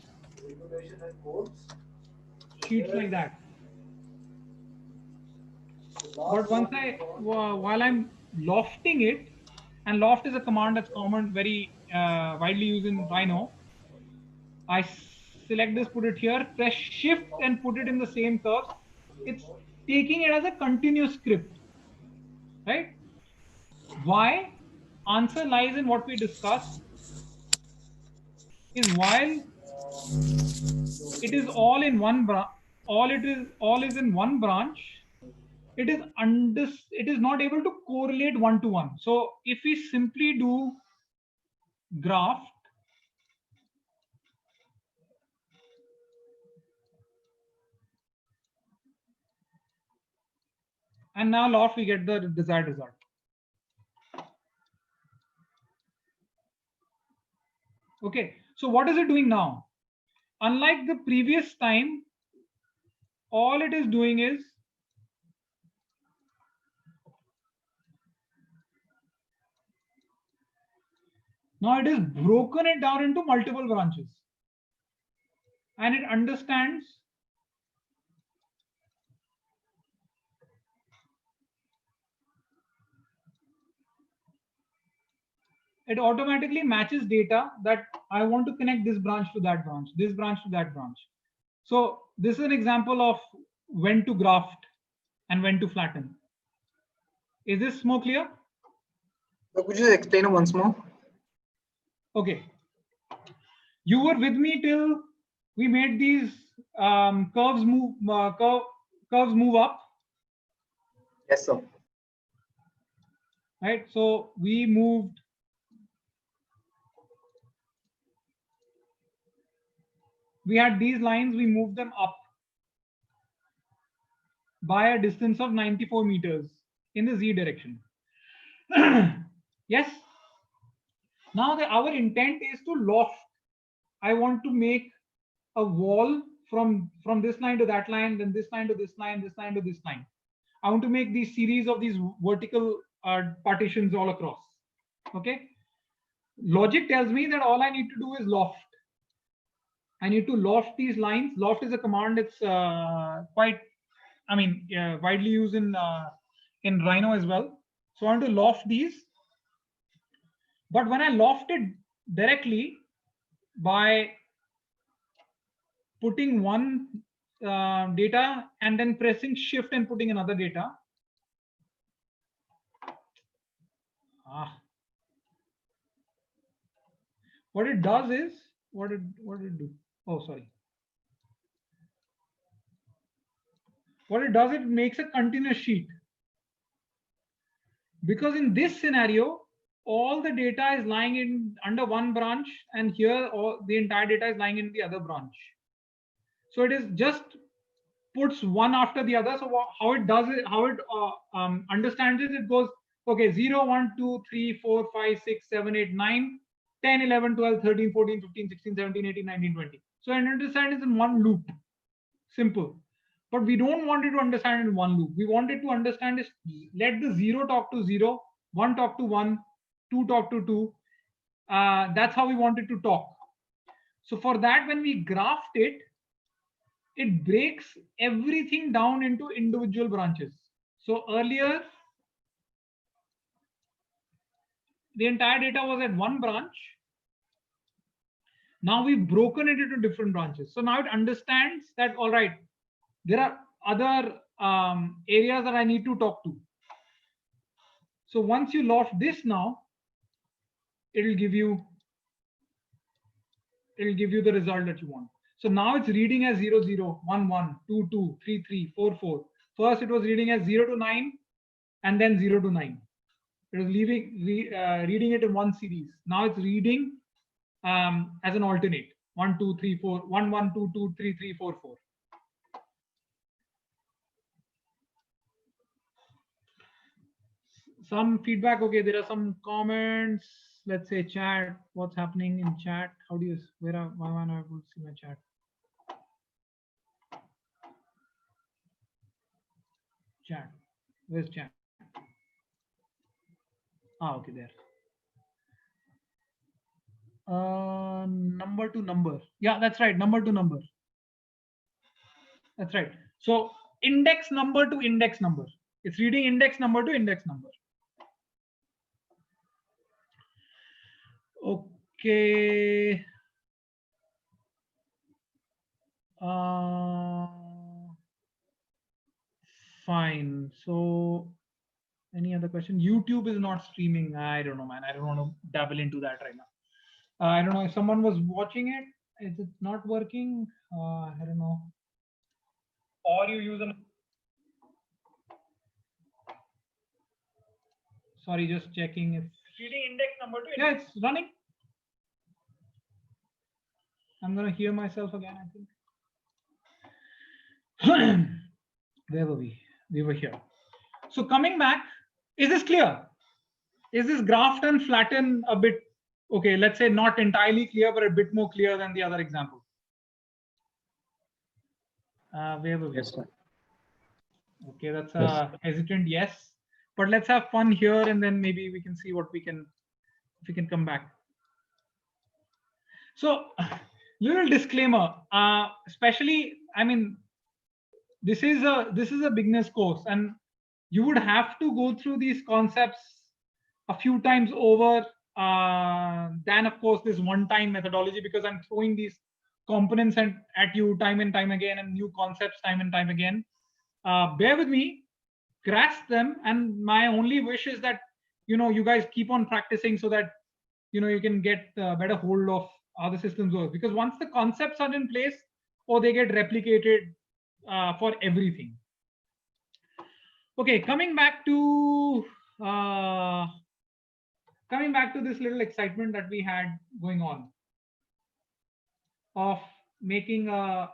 Sheets like that. But while I'm lofting it, and loft is a command that's common, very widely used in Rhino. I select this, put it here, press shift and put it in the same curve. It's taking it as a continuous script, right? Why? Answer lies in what we discussed. Is while it is all in one branch, all is in one branch. It is not able to correlate one-to-one. So if we simply do graph, and now loft, we get the desired result. Okay, so what is it doing now? Unlike the previous time, all it is doing is Now it is broken it down into multiple branches. And it understands it automatically matches data that I want to connect this branch to that branch, this branch to that branch. So this is an example of when to graft and when to flatten. Is this more clear? So could you explain it once more? Okay. You were with me till we made these curves move up. Yes, sir. Right. So we moved. We had these lines, we moved them up by a distance of 94 meters in the z direction. Yes. Now our intent is to loft. I want to make a wall from this line to that line, then this line to this line, this line to this line. I want to make these series of these vertical partitions all across. Okay. Logic tells me that all I need to do is loft. I need to loft these lines. Loft is a command. It's quite, widely used in Rhino as well. So I want to loft these. But when I loft it directly by putting one data and then pressing shift and putting another data. What it does is, what did it do? Oh, sorry. What it does, it makes a continuous sheet. Because in this scenario, all the data is lying in under one branch, and here all the entire data is lying in the other branch. So it is just puts one after the other. So how it does it, how it understands it, it goes, okay, 0, 1, 2, 3, 4, 5, 6, 7, 8, 9, 10, 11, 12, 13, 14, 15, 16, 17, 18, 19, 20. So it understands in one loop. Simple. But we don't want it to understand in one loop. We want it to understand is let the 0 talk to 0, 1 talk to 1, 2 talk to 2. That's how we want it to talk. So for that, when we graft it, it breaks everything down into individual branches. So earlier, the entire data was at one branch. Now we've broken it into different branches. So now it understands that, all right, there are other areas that I need to talk to. So once you loft this now, it'll give you the result that you want. So now it's reading as 0, 0, 1, 1, 2, 2, 3, 3, 4, 4. First, it was reading as 0 to 9 and then 0 to 9. It was reading it in one series. Now it's reading as an alternate 1, 2, 3, 4, 1, 1, 2, 2, 3, 3, 4, 4. Some feedback. Okay, there are some comments. Let's say chat. What's happening in chat? How do you, why am I not able to see my chat? Chat. Where's chat? Okay, there. Number to number. Yeah, that's right. Number to number. That's right. So index number to index number. It's reading index number to index number. Okay. Fine. So any other question? YouTube is not streaming. I don't know, man. I don't want to dabble into that right now. I don't know if someone was watching it. Is it not working? I don't know. Or you use an. Sorry, just checking if. Reading index number to index. Yeah, it's running. I'm gonna hear myself again, I think. Where were we? We were here. So coming back, is this clear? Is this graph and flatten a bit, okay, let's say not entirely clear, but a bit more clear than the other example? Where were we? Yes, sir. Okay, that's a hesitant yes. But let's have fun here and then maybe we can see what we can, if we can come back. So, little disclaimer, especially, I mean, this is a beginner's course, and you would have to go through these concepts a few times over than, of course, this one-time methodology, because I'm throwing these components at you time and time again, and new concepts time and time again. Bear with me, grasp them, and my only wish is that you guys keep on practicing so that you can get a better hold of how the systems work. Because once the concepts are in place, or they get replicated for everything. Okay, coming back to this little excitement that we had going on of making a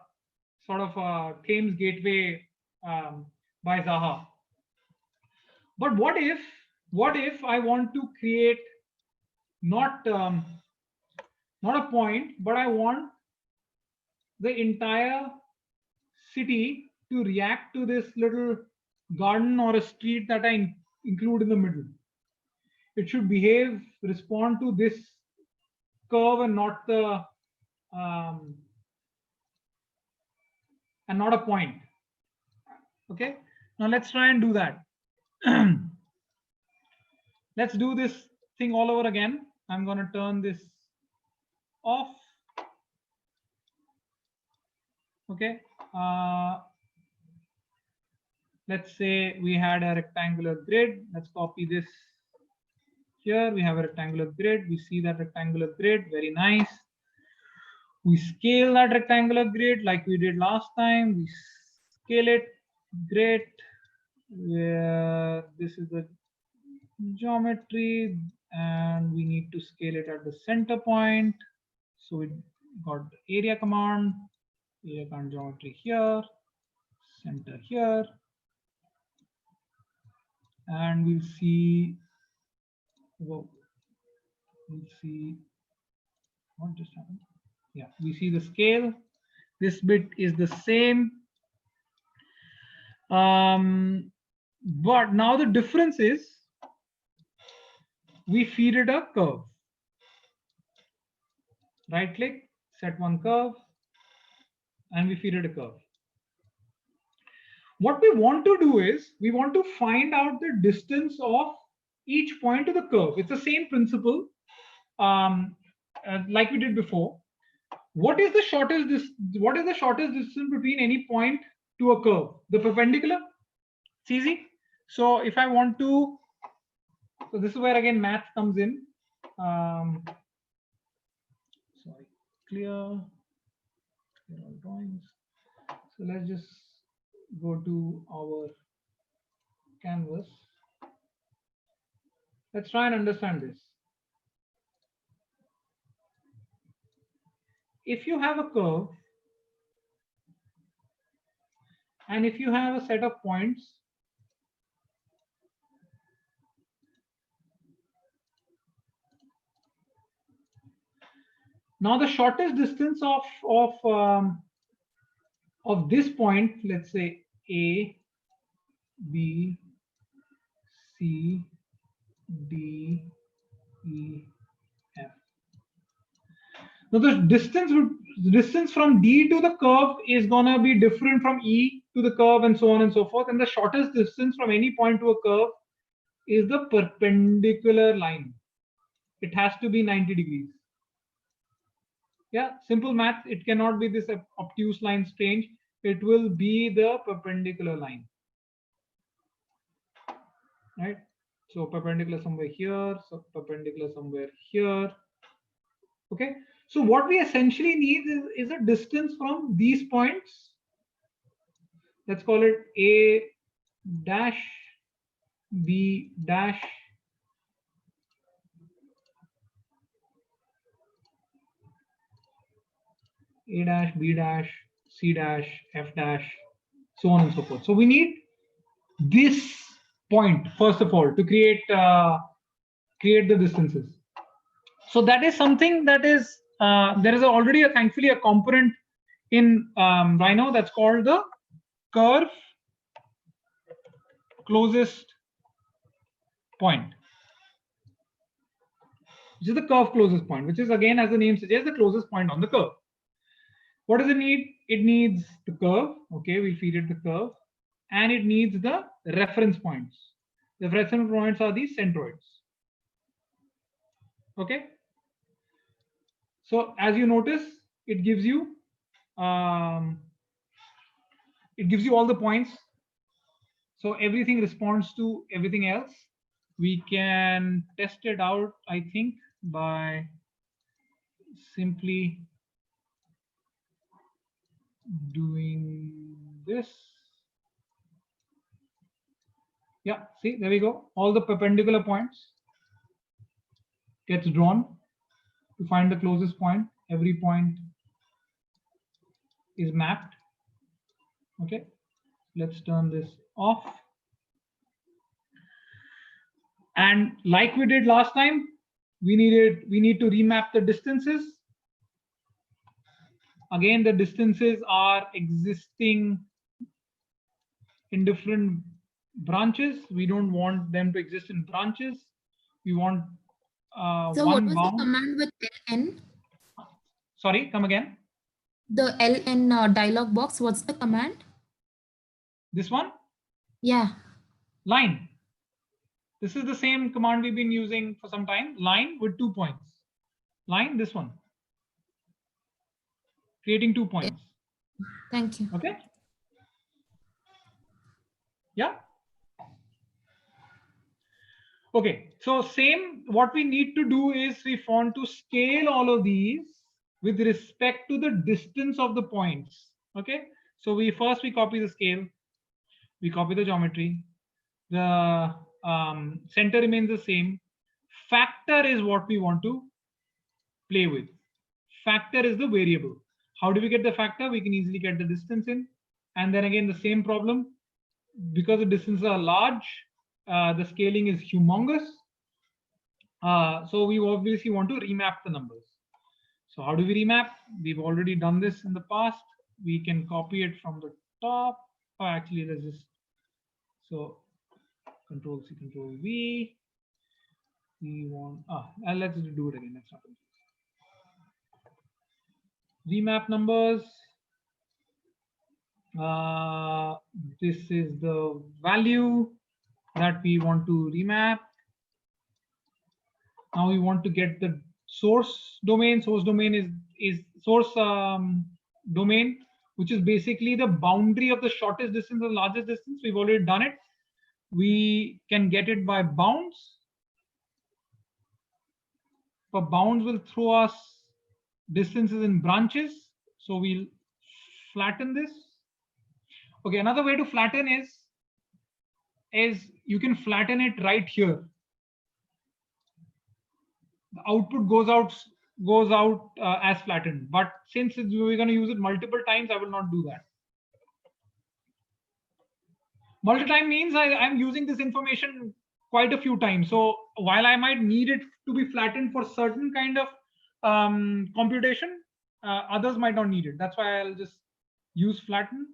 sort of a Thames gateway by Zaha. But what if I want to create not a point, but I want the entire city to react to this little garden or a street that I include in the middle. It should respond to this curve and not the and not a point. Okay, now let's try and do that. Let's do this thing all over again. I'm going to turn this off. Okay, let's say we had a rectangular grid. Let's copy this. Here we have a rectangular grid. We see that rectangular grid, very nice. We scale that rectangular grid like we did last time. We scale it, great. This is the geometry, and we need to scale it at the center point. So we got the area command geometry here, center here, and we'll see. Whoa, we'll see what just happened. Yeah, we see the scale. This bit is the same. But now the difference is we feed it a curve. Right click, set one curve, and we feed it a curve. What we want to do is we want to find out the distance of each point to the curve. It's the same principle like we did before. What is the shortest distance between any point to a curve? The perpendicular. It's easy. So if I want to, so this is where again math comes in. Sorry, clear all drawings. So let's just go to our canvas. Let's try and understand this. If you have a curve and if you have a set of points, now the shortest distance of this point, let's say A, B, C, D, E, F. Now the distance from D to the curve is gonna be different from E to the curve, and so on and so forth. And the shortest distance from any point to a curve is the perpendicular line. It has to be 90 degrees. Yeah, simple math. It cannot be this obtuse line strange. It will be the perpendicular line. Right? So perpendicular somewhere here, so perpendicular somewhere here. Okay. So what we essentially need is a distance from these points. Let's call it A dash, B dash, A dash, B dash, C dash, F dash, so on and so forth. So we need this point first of all to create the distances. So that is something that is there is already thankfully a component in Rhino that's called the curve closest point. which is the curve closest point, which is again, as the name suggests, the closest point on the curve. What does it need? It needs the curve. Okay, we'll feed it the curve, and it needs the reference points. The reference points are these centroids. Okay. So as you notice, it gives you all the points. So everything responds to everything else. We can test it out, I think, by simply doing this. Yeah, see, there we go. All the perpendicular points gets drawn to find the closest point. Every point is mapped. Okay, let's turn this off. And like we did last time, we need to remap the distances. Again, the distances are existing in different branches. We don't want them to exist in branches. We want So one what was bound. the command with ln? Sorry, come again. The ln dialog box, what's the command? This one? Yeah. Line. This is the same command we've been using for some time. Line with 2 points. Line, this one. Creating 2 points. Thank you. Okay. Yeah. Okay. So same, what we need to do is we want to scale all of these with respect to the distance of the points. Okay. So we copy the scale. We copy the geometry. The center remains the same. Factor is what we want to play with. Factor is the variable. How do we get the factor? We can easily get the distance in. And then again, the same problem. Because the distances are large, the scaling is humongous. So we obviously want to remap the numbers. So how do we remap? We've already done this in the past. We can copy it from the top. Oh, actually, let's just, so Control C, Control V. We want, let's do it again. Let's not remap numbers. This is the value that we want to remap. Now we want to get the source domain. Source domain is source domain, which is basically the boundary of the shortest distance or largest distance. We've already done it. We can get it by bounds. But bounds will throw us distances in branches. So we'll flatten this. Okay, another way to flatten is you can flatten it right here. The output goes out as flattened. But since we're going to use it multiple times, I will not do that. Multi-time means I'm using this information quite a few times. So while I might need it to be flattened for certain kind of computation, others might not need it. That's why I'll just use flatten.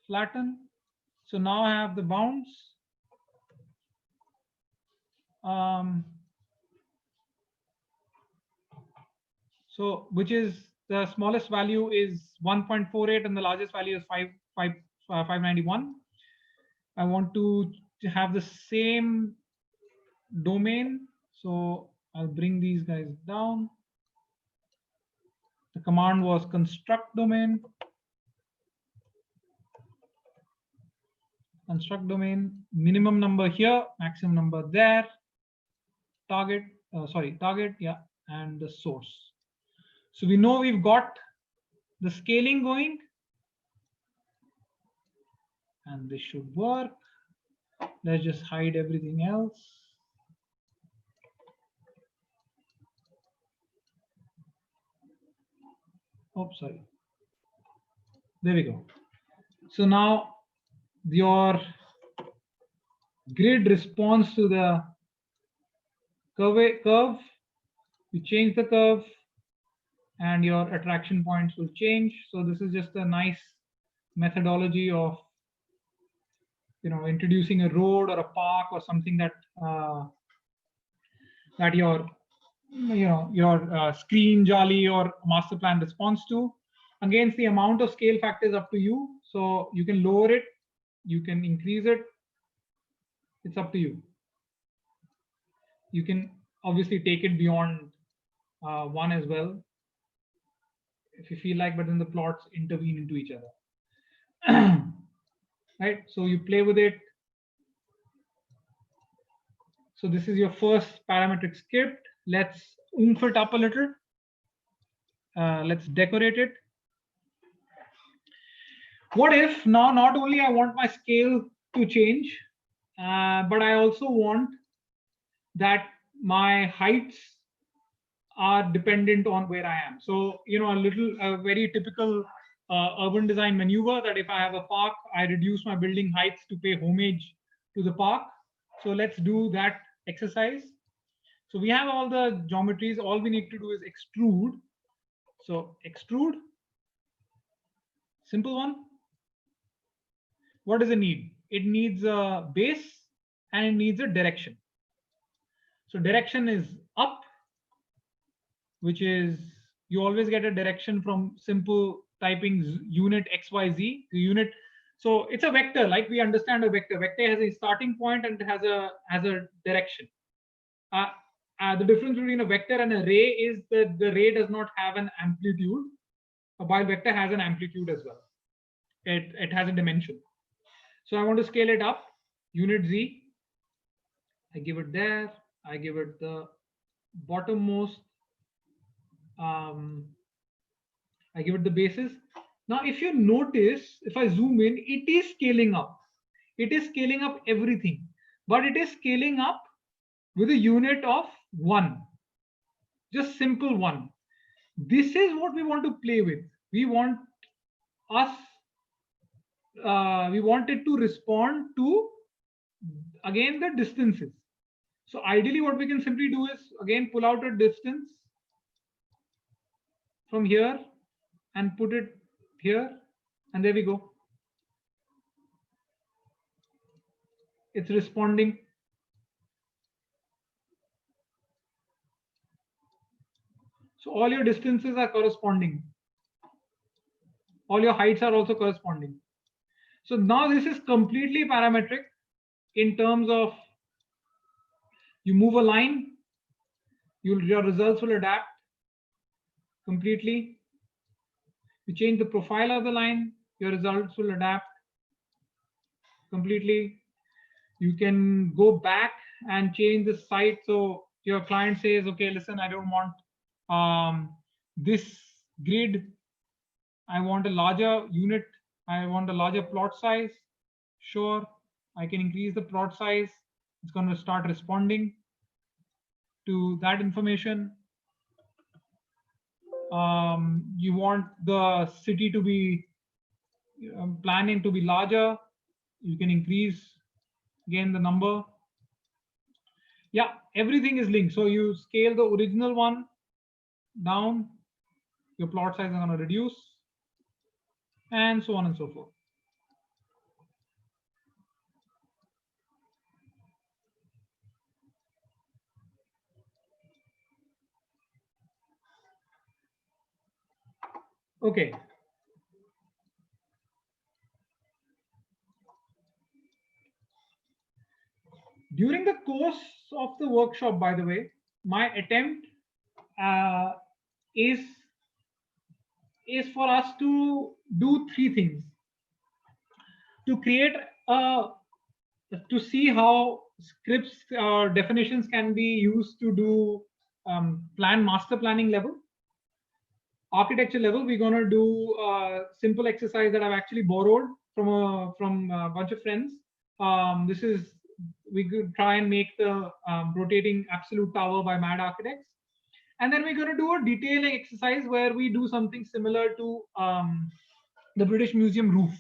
So now I have the bounds. So which is the smallest value is 1.48 and the largest value is 591. I want to have the same domain. So I'll bring these guys down. The command was construct domain. Construct domain, minimum number here, maximum number there. Target, yeah, and the source. So we know we've got the scaling going. And this should work. Let's just hide everything else. Oh, sorry. There we go. So now your grid responds to the curve. You change the curve and your attraction points will change. So this is just a nice methodology of introducing a road or a park or something that that your your screen jolly or master plan response to. Against the amount of scale factor is up to you. So you can lower it, you can increase it. It's up to you. You can obviously take it beyond 1 as well if you feel like, but then the plots intervene into each other. Right? So you play with it. So this is your first parametric script. Let's oomph it up a little. Let's decorate it. What if now not only I want my scale to change, but I also want that my heights are dependent on where I am. So, a very typical urban design maneuver that if I have a park, I reduce my building heights to pay homage to the park. So let's do that exercise. So we have all the geometries. All we need to do is extrude. So extrude, simple one. What does it need? It needs a base and it needs a direction. So direction is up, which is, you always get a direction from simple typing unit XYZ, the unit. So it's a vector, like we understand a vector. Vector has a starting point and has a direction. The difference between a vector and a ray is that the ray does not have an amplitude, while vector has an amplitude as well. It has a dimension. So I want to scale it up, unit Z. I give it there. I give it the bottommost. I give it the basis. Now, if you notice, if I zoom in, it is scaling up. It is scaling up everything, but it is scaling up with a unit of 1, just simple 1. This is what we want to play with. We want it to respond to, again, the distances. So ideally what we can simply do is, again, pull out a distance from here and put it here, and there we go. It's responding. So all your distances are corresponding. All your heights are also corresponding. So now this is completely parametric in terms of, you move a line, your results will adapt completely. You change the profile of the line, your results will adapt completely. You can go back and change the site. So your client says, okay, listen, I don't want this grid. I want a larger unit. I want a larger plot size. Sure, I can increase the plot size. It's going to start responding to that information. You want the city to be planning to be larger. You can increase again the number. Yeah, everything is linked. So you scale the original one down, your plot size is going to reduce, and so on and so forth. Okay. During the course of the workshop, by the way, my attempt is for us to do 3 things. To create to see how scripts or definitions can be used to do master planning level. Architecture level, we're going to do a simple exercise that I've actually borrowed from a bunch of friends. This is, we could try and make the rotating absolute tower by Mad Architects. And then we're going to do a detailing exercise where we do something similar to the British Museum roof.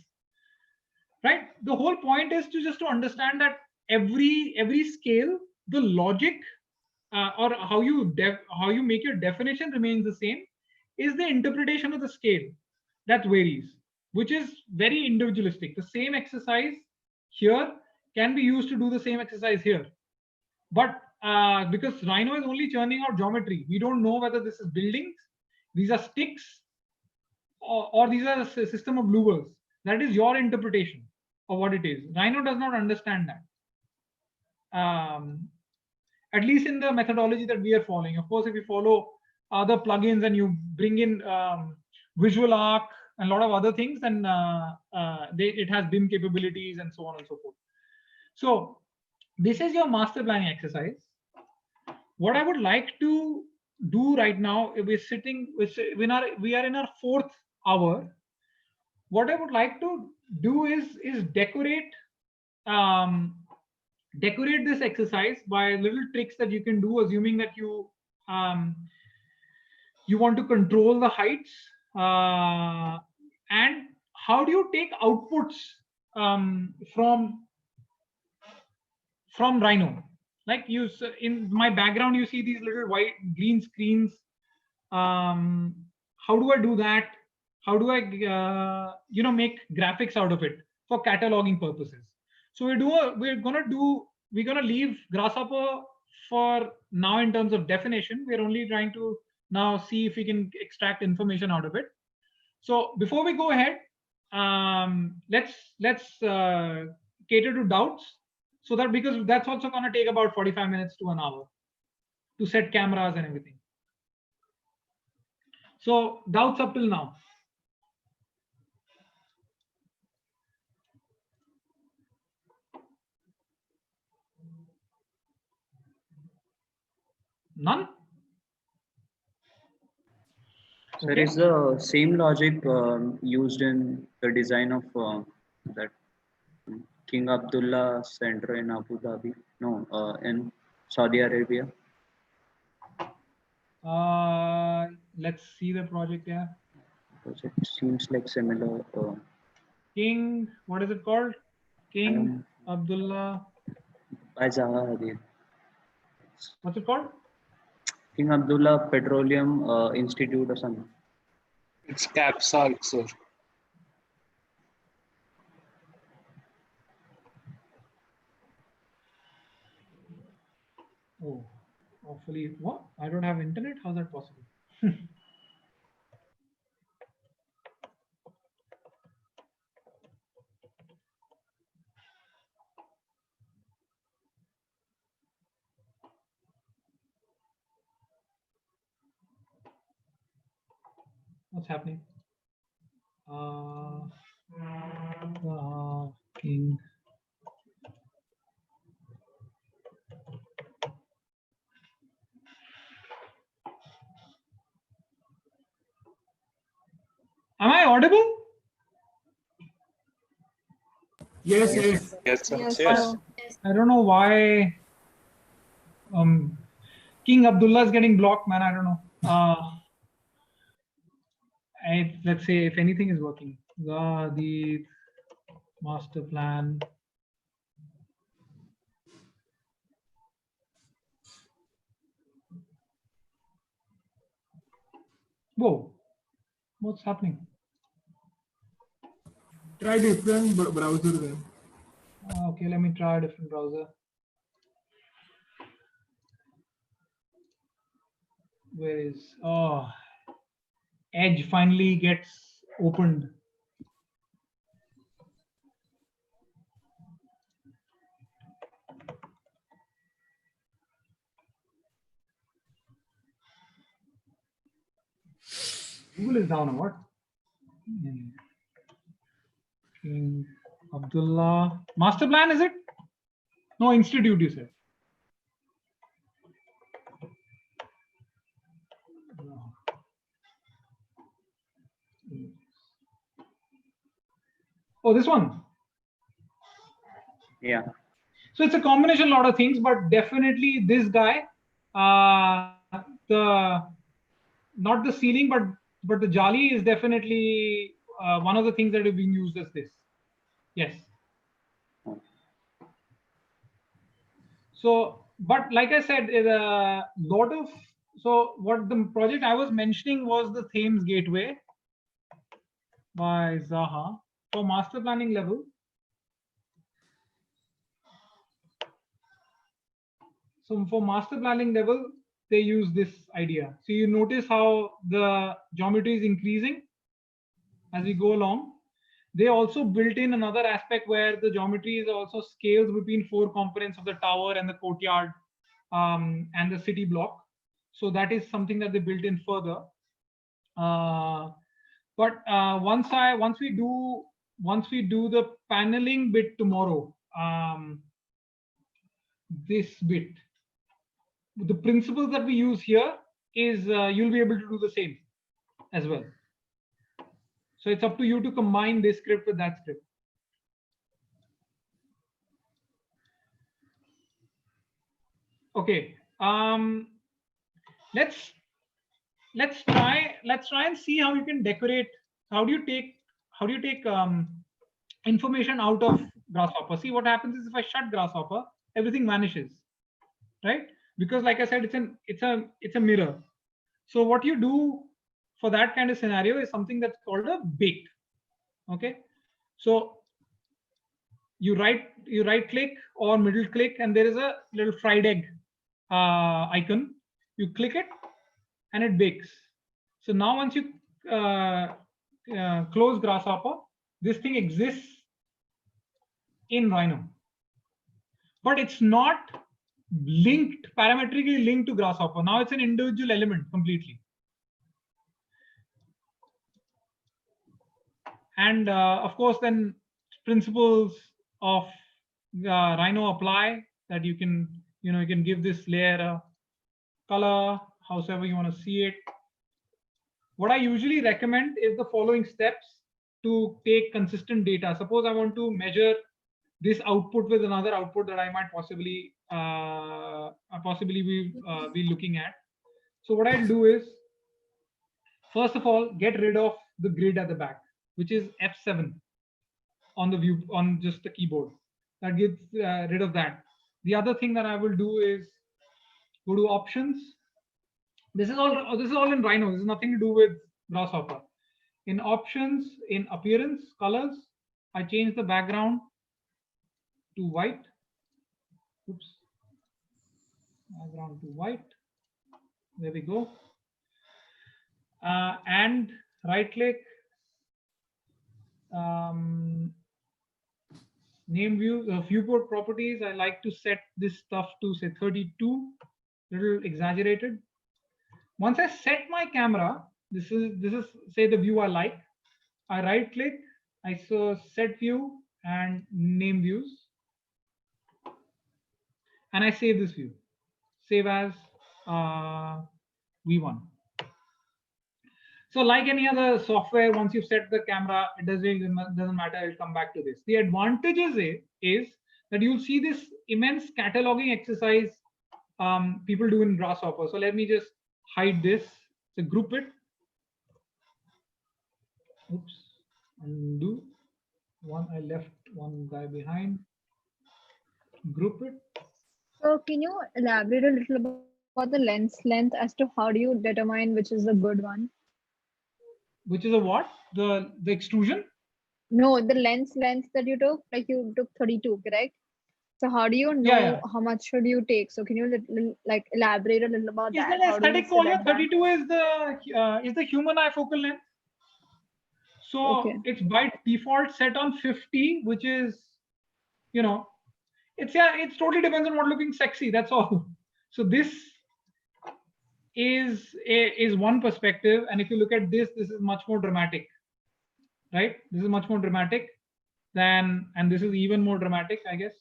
Right? The whole point is just to understand that every scale, the logic or how you make your definition remains the same. Is the interpretation of the scale that varies, which is very individualistic. The same exercise here can be used to do the same exercise here, but because Rhino is only churning out geometry. We don't know whether this is buildings, these are sticks, or these are a system of louvers. That is your interpretation of what it is. Rhino does not understand that. At least in the methodology that we are following. Of course, if you follow other plugins and you bring in Visual Arc and a lot of other things, then it has BIM capabilities and so on and so forth. So this is your master planning exercise. What I would like to do right now, we are in our 4th hour. What I would like to do is decorate this exercise by little tricks that you can do, assuming that you want to control the heights, and how do you take outputs from Rhino. Like in my background, you see these little white green screens. How do I do that? How do I make graphics out of it for cataloging purposes? So we're gonna leave Grasshopper for now in terms of definition. We're only trying to now see if we can extract information out of it. So before we go ahead, let's cater to doubts, so that, because that's also going to take about 45 minutes to an hour to set cameras and everything. So doubts up till now? None? So there is the same logic used in the design of that King Abdullah Center in Abu Dhabi, in Saudi Arabia. Let's see the project here. Project seems like similar. King, what is it called? King Abdullah. What's it called? King Abdullah Petroleum Institute or something. It's CAPSAL, sir. Oh, awfully. What? I don't have internet? How's that possible? What's happening? King. Am I audible? Yes. Yes, sir. Yes. I don't know why King Abdullah is getting blocked, man. I don't know. Let's say if anything is working. The master plan. Whoa, what's happening? Try different browser then. Okay, let me try a different browser. Where is, Edge finally gets opened. Google is down or what? King Abdullah. Master plan, is it? No, institute, you said. Oh, this one? Yeah. So it's a combination, lot of things, but definitely this guy, not the ceiling, but the jali is definitely one of the things that are being used as this. Yes. So, but like I said, a lot of, so what the project I was mentioning was the Thames Gateway by Zaha for master planning level. So for master planning level, they use this idea. So you notice how the geometry is increasing as we go along. They also built in another aspect where the geometry is also scales between 4 components of the tower and the courtyard and the city block. So that is something that they built in further. But once we do the paneling bit tomorrow, this bit, the principles that we use here is you'll be able to do the same as well. So it's up to you to combine this script with that script. Okay, let's try and see how you can decorate. How do you take information out of Grasshopper? See, what happens is if I shut Grasshopper, everything vanishes, right? Because like I said, it's a mirror. So what you do for that kind of scenario is something that's called a bake. Okay, so you right click or middle click, and there is a little fried egg icon. You click it and it bakes. So now once you close Grasshopper, this thing exists in Rhino, but it's not parametrically linked to Grasshopper. Now it's an individual element completely. And of course, then principles of Rhino apply, that you can give this layer a color, however you want to see it. What I usually recommend is the following steps to take consistent data. Suppose I want to measure this output with another output that I might possibly be looking at. So what I'll do is, first of all, get rid of the grid at the back, which is F7 on the view, on just the keyboard. That gets rid of that. The other thing that I will do is go to options. This is all in Rhino. This is nothing to do with Grasshopper. In options, in appearance, colors, I change the background to white. Oops. Background to white. There we go. And right click, name view, viewport properties. I like to set this stuff to say 32, little exaggerated. Once I set my camera, this is say the view I like. I right click, I set view and name views, and I save this view. Save as V1. So like any other software, once you've set the camera, it doesn't matter, I'll come back to this. The advantage is that you'll see this immense cataloging exercise people do in Grasshopper. So let me just hide this. So group it. Oops, undo. I left one guy behind. Group it. So can you elaborate a little about the lens length as to how do you determine which is the good one? Which is a what? The extrusion? No, the lens length that you took, like you took 32, correct? So how do you know how much should you take? So can you like elaborate a little about that? Is the aesthetic call here? 32 is the human eye focal length. So it's by default set on 50, which is, it totally depends on what looking sexy. That's all. So this is one perspective, and if you look at this is much more dramatic, right? This is much more dramatic than, and this is even more dramatic, I guess.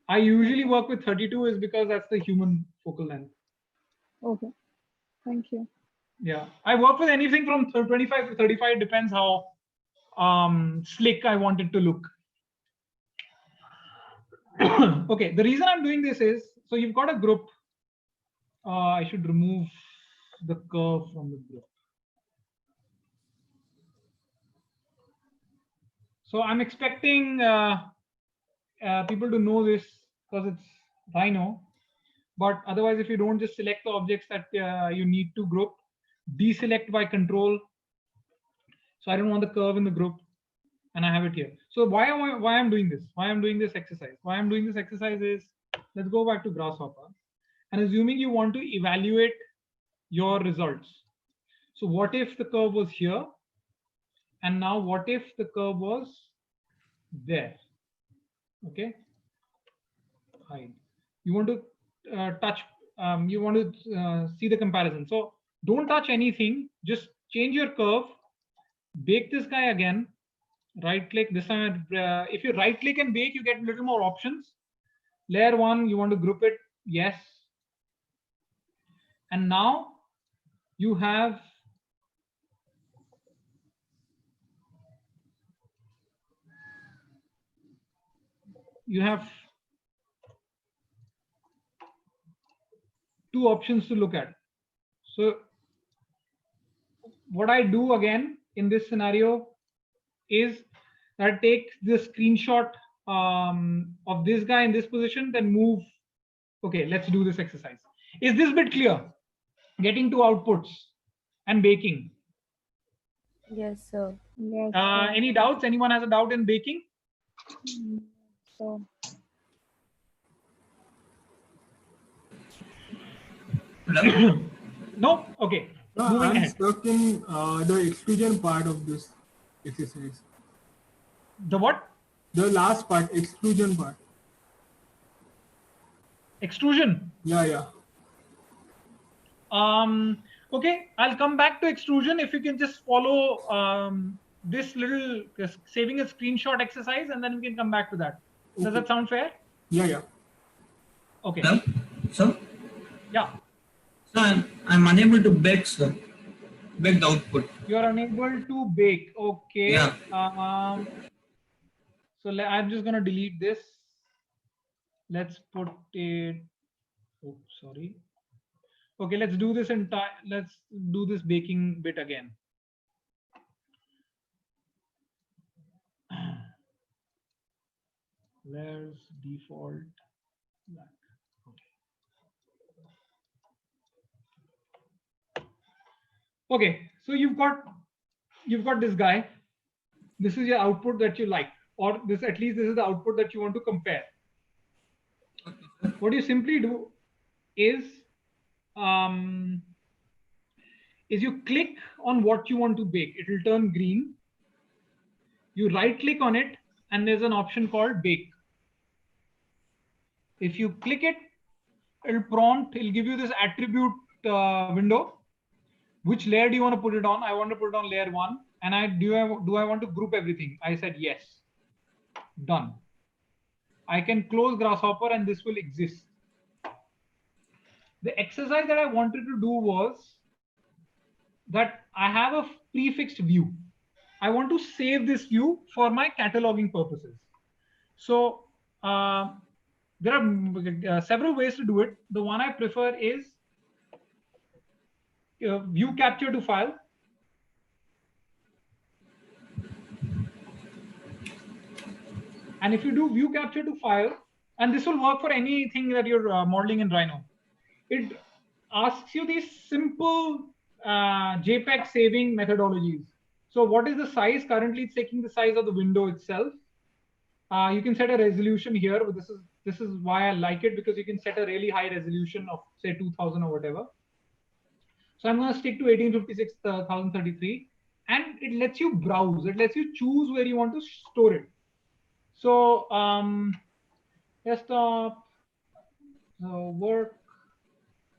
I usually work with 32 is because that's the human focal length. Okay, thank you. Yeah, I work with anything from 25 to 35. Depends how slick I want it to look. Okay, the reason I'm doing this is, so you've got a group. I should remove the curve from the group. So I'm expecting people to know this because it's Rhino. But otherwise, if you don't, just select the objects that you need to group, deselect by control. So I don't want the curve in the group. and I have it here. So why I'm doing this? Why I'm doing this exercise? Why I'm doing this exercise is, let's go back to Grasshopper, and assuming you want to evaluate your results. So what if the curve was here, and now what if the curve was there? Okay, hide. You want to touch. You want to see the comparison. So don't touch anything. Just change your curve. Bake this guy again. Right click this time. If you right click and bake, you get a little more options. Layer 1, you want to group it. Yes. And now you have two options to look at. So what I do again in this scenario is that I take the screenshot of this guy in this position, then move. Okay, let's do this exercise. Is this bit clear? Getting to outputs and baking. Yes, sir. Yes. Any doubts? Anyone has a doubt in baking? So No? Okay. Moving I'm ahead. stuck in the exclusion part of this exercise. The what? The last part, exclusion part. Extrusion. Yeah. Okay, I'll come back to extrusion. If you can just follow this little saving a screenshot exercise, and then we can come back to that. Does that sound fair? Yeah. Okay. Hello? Sir? Yeah. Sir, I'm unable to bake, sir. Bake the output. You are unable to bake. Okay. Yeah. So I'm just going to delete this. Let's put it. Oh, sorry. Okay, let's do this let's do this baking bit again. There's default black. Okay, so you've got this guy. This is your output that you like, or this, at least this is the output that you want to compare. What you simply do is you click on what you want to bake. It will turn green. You right click on it, and there's an option called bake. If you click it, it'll give you this attribute window. Which layer do you want to put it on? I want to put it on layer 1. And do I want to group everything? I said yes. Done. I can close Grasshopper and this will exist. The exercise that I wanted to do was that I have a prefixed view. I want to save this view for my cataloging purposes. So there are several ways to do it. The one I prefer is view capture to file. And if you do view capture to file, and this will work for anything that you're modeling in Rhino, it asks you these simple JPEG saving methodologies. So what is the size? Currently, it's taking the size of the window itself. You can set a resolution here. But this is why I like it, because you can set a really high resolution of say 2000 or whatever. So I'm going to stick to 1856 1033, and it lets you browse. It lets you choose where you want to store it. So desktop, work,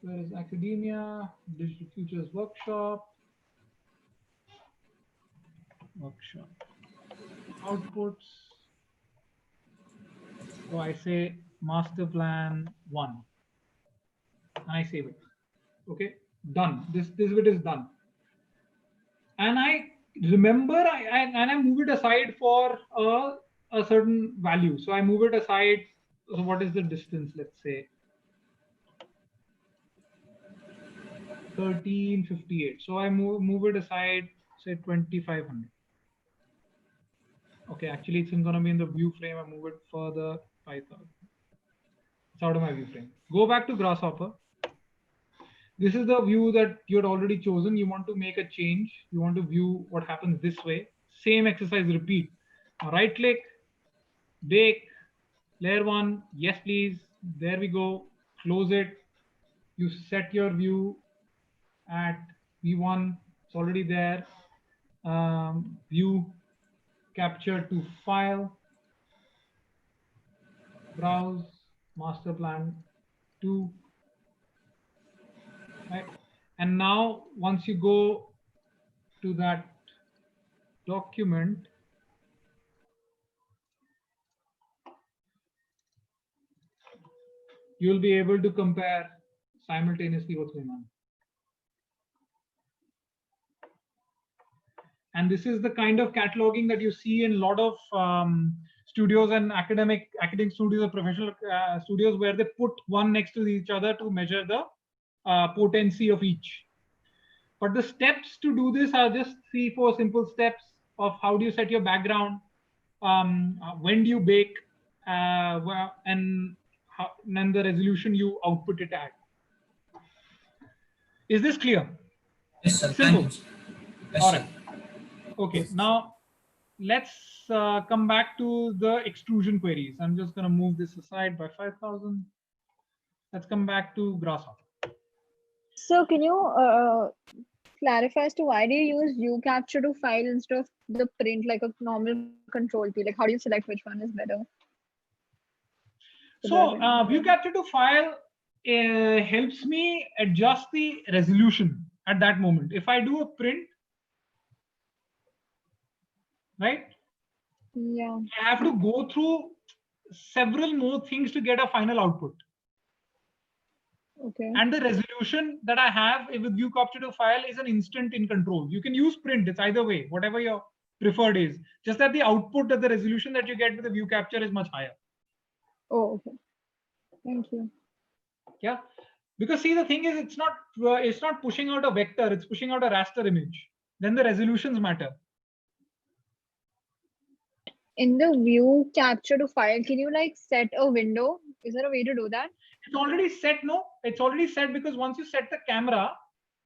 where is academia, digital futures workshop, outputs. So I say master plan 1, and I save it. Okay, done. This bit is done. And I remember I move it aside for a certain value. So I move it aside. So what is the distance? Let's say 1358. So I move it aside, say 2500. Okay, actually it's going to be in the view frame. I move it further 5000. It's out of my view frame. Go back to Grasshopper. This is the view that you had already chosen. You want to make a change. You want to view what happens this way. Same exercise repeat. Right click, bake, layer 1, yes please, there we go, close it. You set your view at v1, it's already there. View capture to file, browse master plan 2, right? And now once you go to that document, you'll be able to compare simultaneously what's going on. And this is the kind of cataloging that you see in a lot of studios and academic studios or professional studios, where they put one next to each other to measure the potency of each. But the steps to do this are just 3-4 simple steps of how do you set your background, when do you bake, and then the resolution you output it at. Is this clear? Yes, sir. Simple. Thank you. Yes, All sir. right. Okay, now let's come back to the extrusion queries. I'm just going to move this aside by 5,000. Let's come back to Grasshopper. So can you clarify as to why do you use view capture to file instead of the print like a normal control P? Like how do you select which one is better? So view capture to file helps me adjust the resolution at that moment. If I do a print, right? Yeah. I have to go through several more things to get a final output. Okay. And the resolution that I have with view capture to file is an instant in control. You can use print, it's either way, whatever your preferred is. Just that the output of the resolution that you get with the view capture is much higher. Oh, okay. Thank you. Yeah, because see, the thing is, it's not pushing out a vector, it's pushing out a raster image. Then the resolutions matter. In the view capture to file, can you like set a window? Is there a way to do that? It's already set, no? It's already set, because once you set the camera,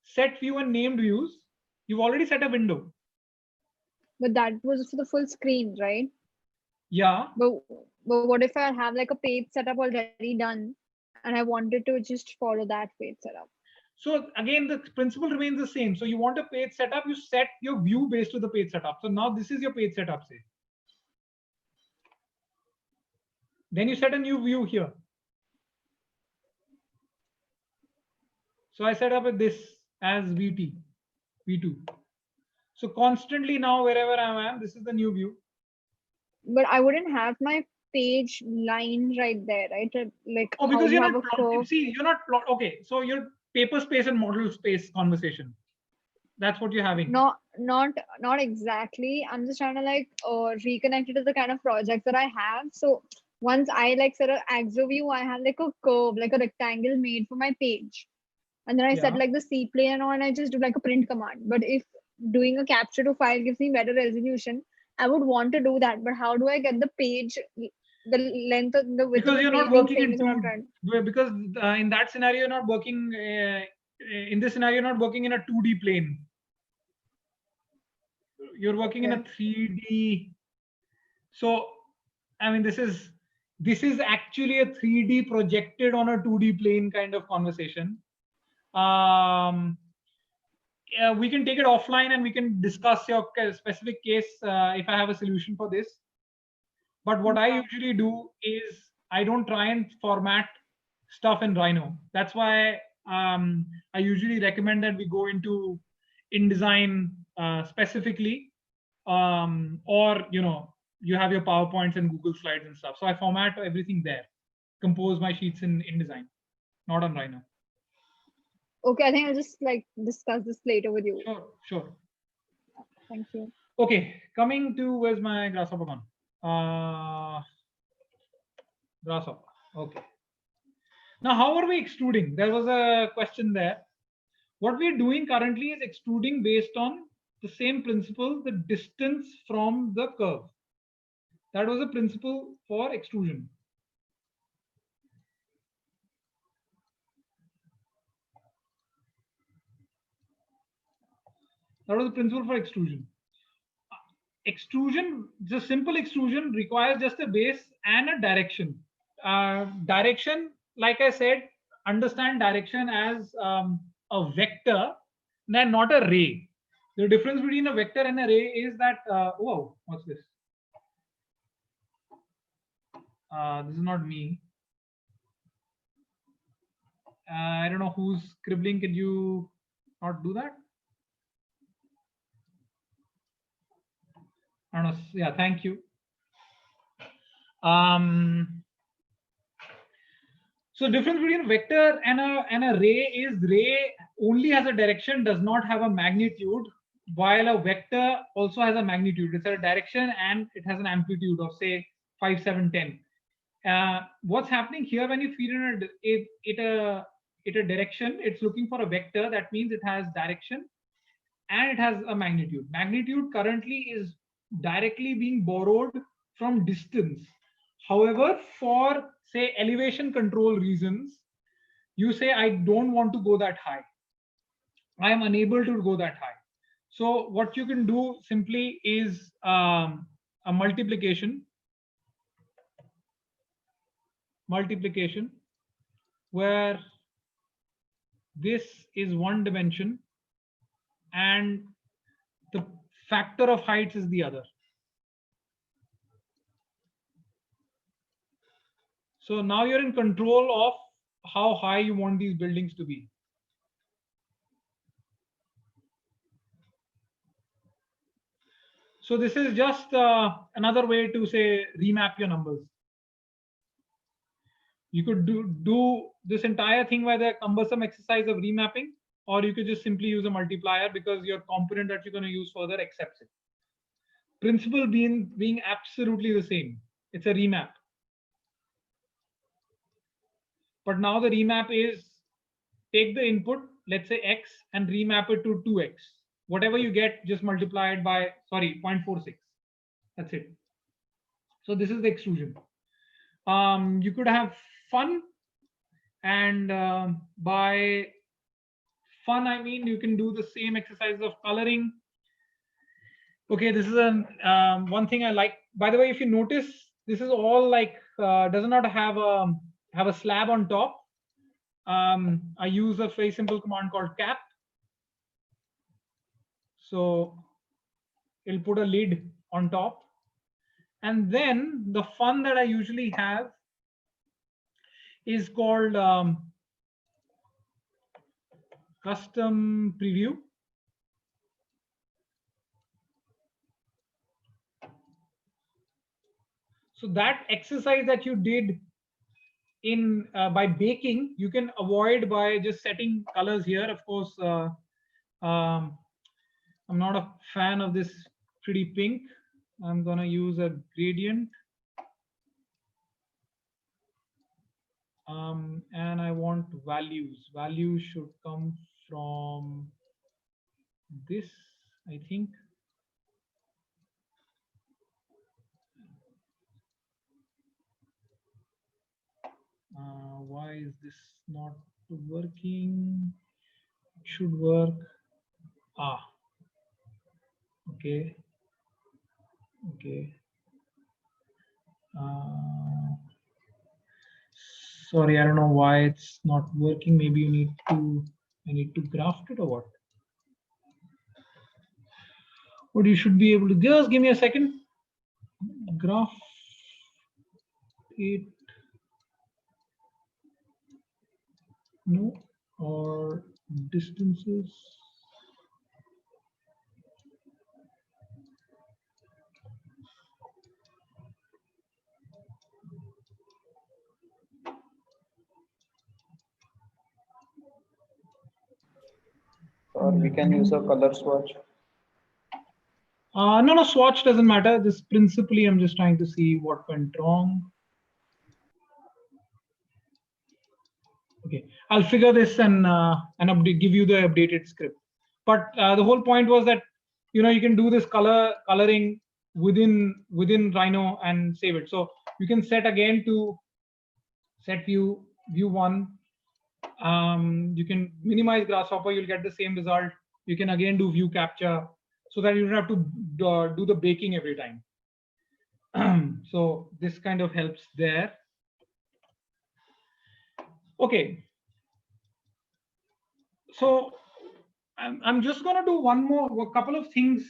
set view and named views, you've already set a window. But that was for the full screen, right? Yeah. But what if I have like a page setup already done and I wanted to just follow that page setup? So again, the principle remains the same. So you want a page setup, you set your view based on the page setup. So now this is your page setup, say. Then you set a new view here. So I set up with this as VT, V2. So constantly now, wherever I am, this is the new view. But I wouldn't have my page line right there, right? Like oh, because how you you're have not a curve. see, you're not okay. So your paper space and model space conversation. That's what you're having. Not exactly. I'm just trying to like reconnect it to the kind of projects that I have. So once I like set an axo view, I have like a curve, like a rectangle made for my page. And then I set like the C plane and all, and I just do like a print command. But if doing a capture to file gives me better resolution, I would want to do that. But how do I get the page, the length of the width? Because of the you're not page working same in as what I'm trying? because in that scenario, you're not working in this scenario, you're not working in a 2D plane. You're working in a 3D. So, I mean, this is actually a 3D projected on a 2D plane kind of conversation. Yeah, we can take it offline and we can discuss your specific case if I have a solution for this. But what I usually do is I don't try and format stuff in Rhino. That's why I usually recommend that we go into InDesign specifically, or you have your PowerPoints and Google Slides and stuff. So I format everything there, compose my sheets in InDesign, not on Rhino. Okay, I think I'll just like discuss this later with you. Sure. Thank you. Okay, coming to where's my Grasshopper gone? Grasshopper. Okay. Now, how are we extruding? There was a question there. What we're doing currently is extruding based on the same principle, the distance from the curve. That was a principle for extrusion. That was the principle for extrusion. extrusion, the simple extrusion requires just a base and a direction. Direction, like I said, understand direction as a vector and not a ray. The difference between a vector and a ray is that, whoa, what's this? This is not me. I don't know who's scribbling. Can you not do that? I don't know. Yeah, thank you. So difference between vector and a ray is ray only has a direction, does not have a magnitude, while a vector also has a magnitude. It's a direction and it has an amplitude of say 5, 7, 10. What's happening here when you feed in a direction, it's looking for a vector. That means it has direction and it has a magnitude. Magnitude currently is directly being borrowed from distance. However, for say elevation control reasons, you say I don't want to go that high. I am unable to go that high. So what you can do simply is a multiplication where this is one dimension and the factor of heights is the other. So now you're in control of how high you want these buildings to be. So this is just another way to say remap your numbers. You could do this entire thing by the cumbersome exercise of remapping, or you could just simply use a multiplier because your component that you're going to use further accepts it. Principle being absolutely the same. It's a remap. But now the remap is take the input, let's say x, and remap it to 2x. Whatever you get, just multiply it by, 0.46. That's it. So this is the extrusion. You could have fun, and by fun I mean you can do the same exercise of coloring. Okay, this is one thing I like. By the way, if you notice, this is all like does not have a slab on top. I use a very simple command called cap. So it'll put a lid on top. And then the fun that I usually have is called custom preview. So that exercise that you did in by baking, you can avoid by just setting colors here. Of course, I'm not a fan of this pretty pink. I'm gonna use a gradient. And I want values. Values should come from this, I think. Why is this not working? It should work. Okay. Sorry, I don't know why it's not working. Maybe I need to graft it or what? But you should be able to just give me a second. Graph it. No, or distances. Or we can use a color swatch. No, swatch doesn't matter. Just principally, I'm just trying to see what went wrong. Okay, I'll figure this and update, give you the updated script. But the whole point was that you can do this coloring within Rhino and save it. So you can set again to set view 1. You can minimize Grasshopper. You'll get the same result. You can again do view capture. so that you don't have to do the baking every time. So this kind of helps there. Okay. So I'm just going to do a couple of things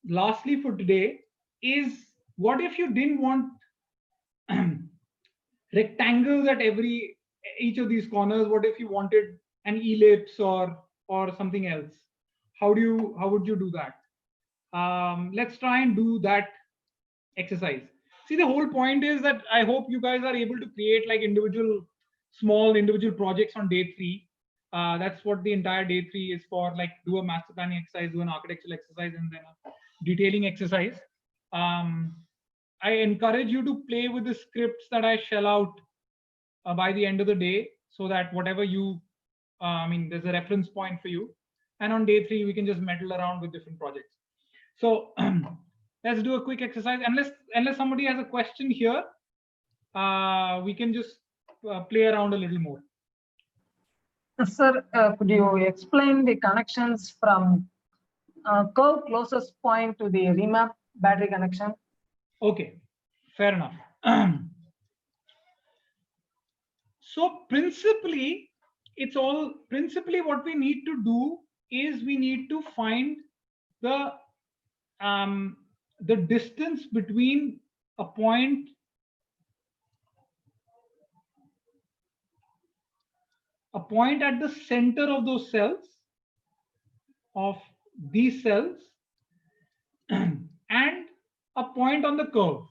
lastly for today is, what if you didn't want rectangles at each of these corners? What if you wanted an ellipse or something else? How would you do that? Let's try and do that exercise. See, the whole point is that I hope you guys are able to create like small individual projects on day 3. That's what the entire day 3 is for, like do a master planning exercise, do an architectural exercise, and then a detailing exercise. I encourage you to play with the scripts that I shell out by the end of the day, so that whatever you, there's a reference point for you. And on day 3, we can just meddle around with different projects. So let's do a quick exercise. Unless somebody has a question here, we can just play around a little more. Sir, could you explain the connections from curve closest point to the remap battery connection? Okay, fair enough. So principally what we need to do is we need to find the distance between a point at the center of those cells, of these cells, and a point on the curve,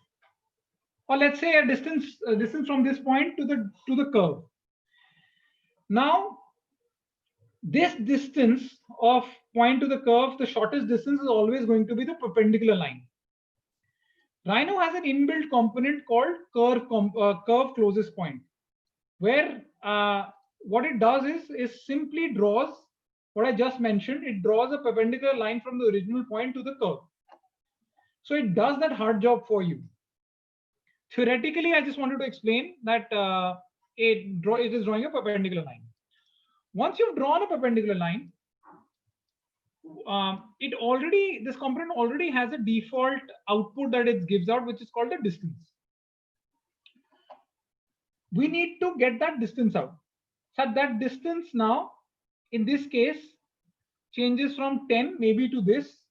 or let's say a distance from this point to the curve. Now, this distance of point to the curve, the shortest distance is always going to be the perpendicular line. Rhino has an inbuilt component called curve closest point, where what it does is simply draws what I just mentioned. It draws a perpendicular line from the original point to the curve. So it does that hard job for you. Theoretically, I just wanted to explain that it is drawing a perpendicular line. Once you've drawn a perpendicular line, this component already has a default output that it gives out, which is called the distance. We need to get that distance out. So that distance now, in this case, changes from 10 maybe to this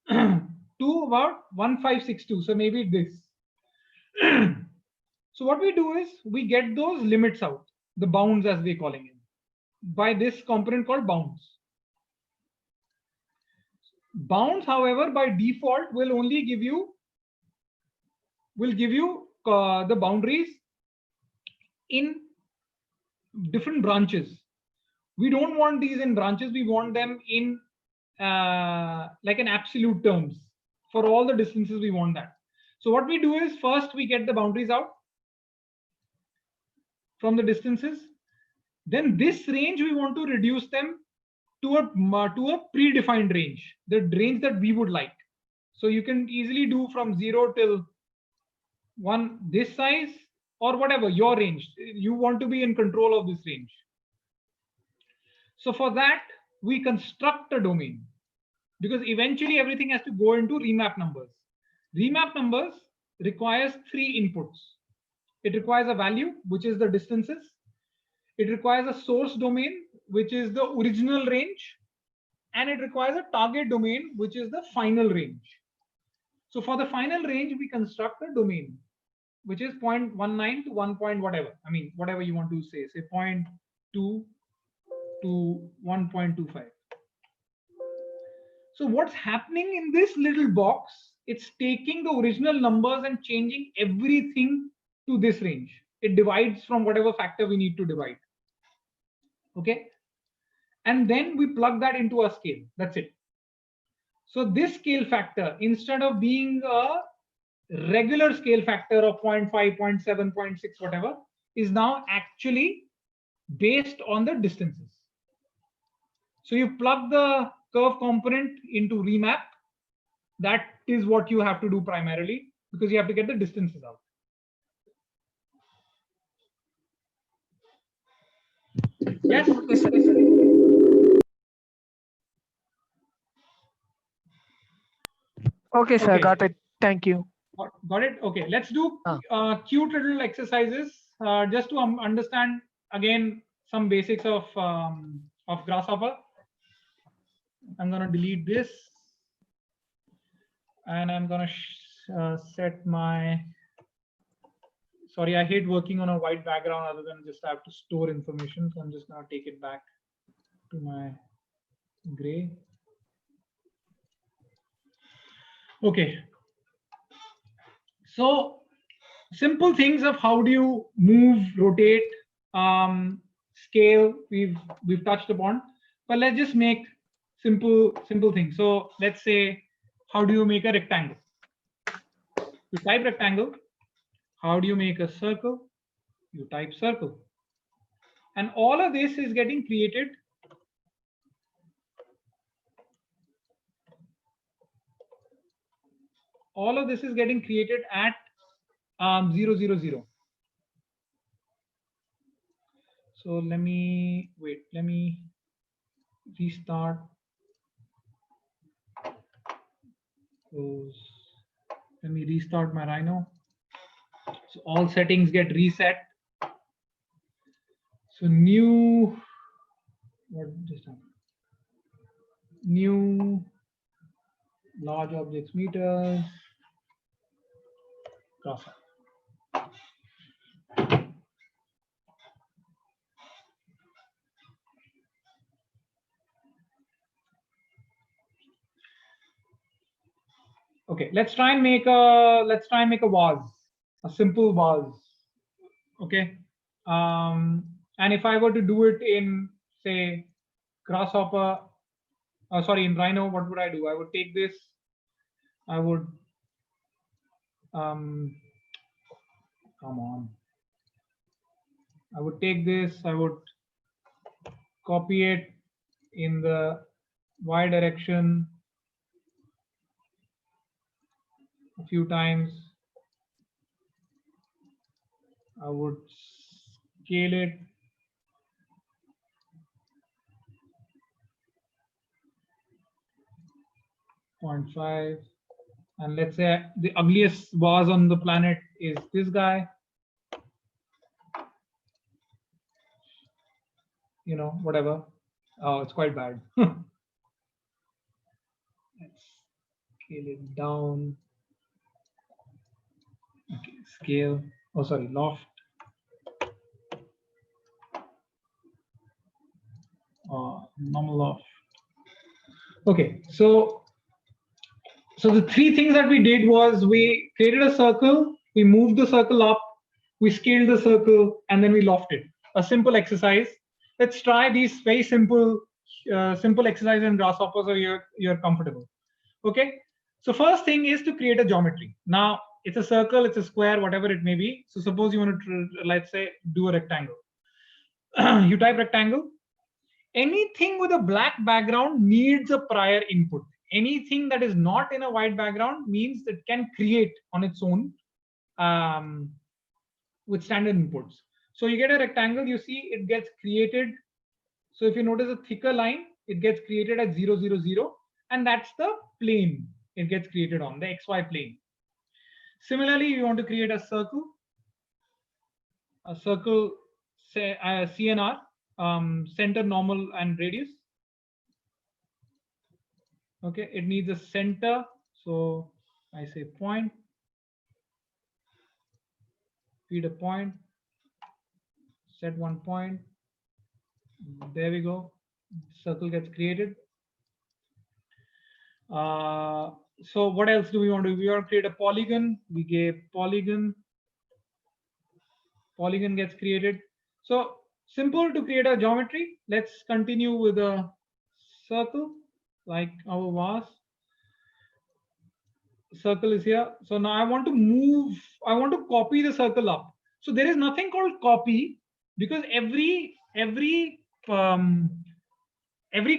to about 1562. So maybe this. So what we do is we get those limits out, the bounds as we're calling it, by this component called bounds. Bounds, however, by default will only give you the boundaries in different branches. We don't want these in branches. We want them in like an absolute terms. For all the distances, we want that. So what we do is first we get the boundaries out from the distances. Then this range, we want to reduce them to a predefined range, the range that we would like. So you can easily do from 0 till 1 this size, or whatever your range. You want to be in control of this range. So for that, we construct a domain, because eventually everything has to go into remap numbers. Remap numbers requires 3 inputs. It requires a value, which is the distances. It requires a source domain, which is the original range. And it requires a target domain, which is the final range. So for the final range, we construct a domain, which is 0.19 to 1 point whatever. Whatever you want to say 0.2 to 1.25. So what's happening in this little box, it's taking the original numbers and changing everything to this range. It divides from whatever factor we need to divide. Okay. And then we plug that into a scale. That's it. So this scale factor, instead of being a regular scale factor of 0.5, 0.7, 0.6, whatever, is now actually based on the distances. So you plug the curve component into remap. That is what you have to do primarily, because you have to get the distances out. Yes. Okay, sir. Okay. Got it. Thank you. Got it? Okay. Let's do cute little exercises just to understand again some basics of Grasshopper. I'm gonna delete this, and I'm gonna set my. Sorry, I hate working on a white background other than just have to store information. So I'm just gonna take it back to my gray. Okay. So simple things of how do you move, rotate, scale, we've touched upon, but let's just make simple things. So let's say, how do you make a rectangle? You type rectangle. How do you make a circle? You type circle. And all of this is getting created at 0, 0, 0. So let me restart. Let me restart my Rhino. So all settings get reset. So new, what just happened? New large objects meters. Grasshopper. Okay, let's try and make a vase, a simple vase. Okay, and if I were to do it in, say, Grasshopper, in Rhino, what would I do? I would take this. I would come on. I would take this. I would copy it in the Y direction a few times. I would scale it. .5, and let's say the ugliest vase on the planet is this guy. You know, whatever. Oh, it's quite bad. Let's scale it down. Okay, scale. Oh, sorry, loft. Normal loft. Okay, so the three things that we did was we created a circle, we moved the circle up, we scaled the circle, and then we lofted. A simple exercise. Let's try these very simple exercises in Grasshopper so you're comfortable. Okay. So first thing is to create a geometry. Now it's a circle, it's a square, whatever it may be. So suppose you want to, let's say, do a rectangle. You type rectangle. Anything with a black background needs a prior input. Anything that is not in a white background means it can create on its own with standard inputs. So you get a rectangle, you see it gets created. So if you notice a thicker line, it gets created at 0, 0, 0, and that's the plane it gets created on, the XY plane. Similarly, you want to create a circle, say CNR, center, normal, and radius. Okay, it needs a center, so I say point, feed a point, set one point. There we go. Circle gets created. So what else do we want to do? We want to create a polygon. We gave polygon. Polygon gets created. So simple to create a geometry. Let's continue with a circle like our vase. Circle is here. So now I want to copy the circle up. So there is nothing called copy because every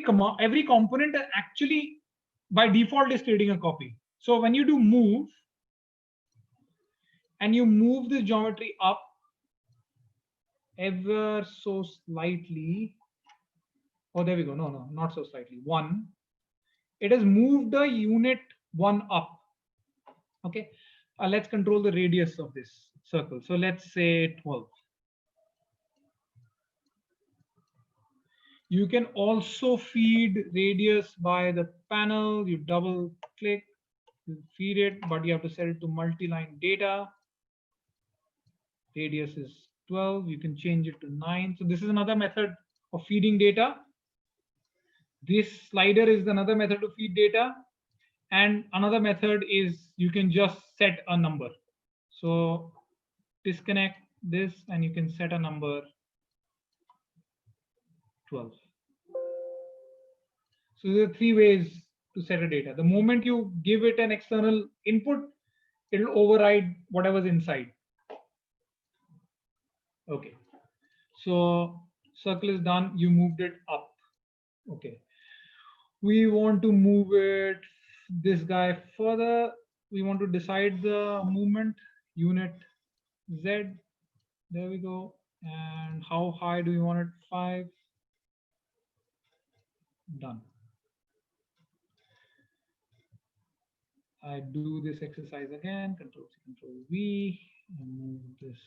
component actually by default is creating a copy. So when you do move and you move this geometry up ever so slightly, oh, there we go. No, not so slightly. 1. It has moved the unit 1 up. Okay, let's control the radius of this circle. So let's say 12. You can also feed radius by the panel. You double click, you feed it, but you have to set it to multi-line data. Radius is 12. You can change it to 9. So this is another method of feeding data. This slider is another method to feed data. And another method is you can just set a number. So disconnect this and you can set a number 12. So there are 3 ways to set a data. The moment you give it an external input, it'll override whatever's inside. Okay. So circle is done. You moved it up. Okay. We want to move it, this guy further. We want to decide the movement unit Z. There we go. And how high do we want it? 5. Done. I do this exercise again, Control C, Control V, and move this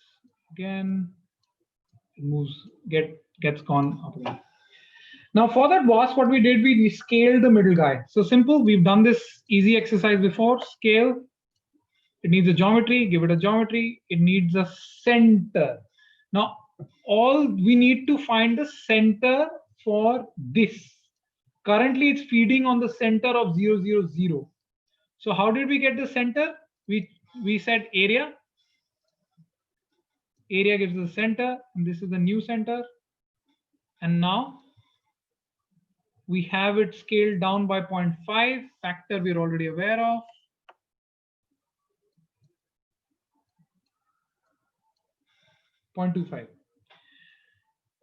again. It moves, gets gone up again. Now for that boss, what we did, we scaled the middle guy. So simple, we've done this easy exercise before. Scale, it needs a geometry, give it a geometry. It needs a center. Now, all we need to find the center for this. Currently, it's feeding on the center of 0, 0, 0. So how did we get the center? We said area. Area gives the center, and this is the new center. And now we have it scaled down by 0.5. Factor we're already aware of. .25.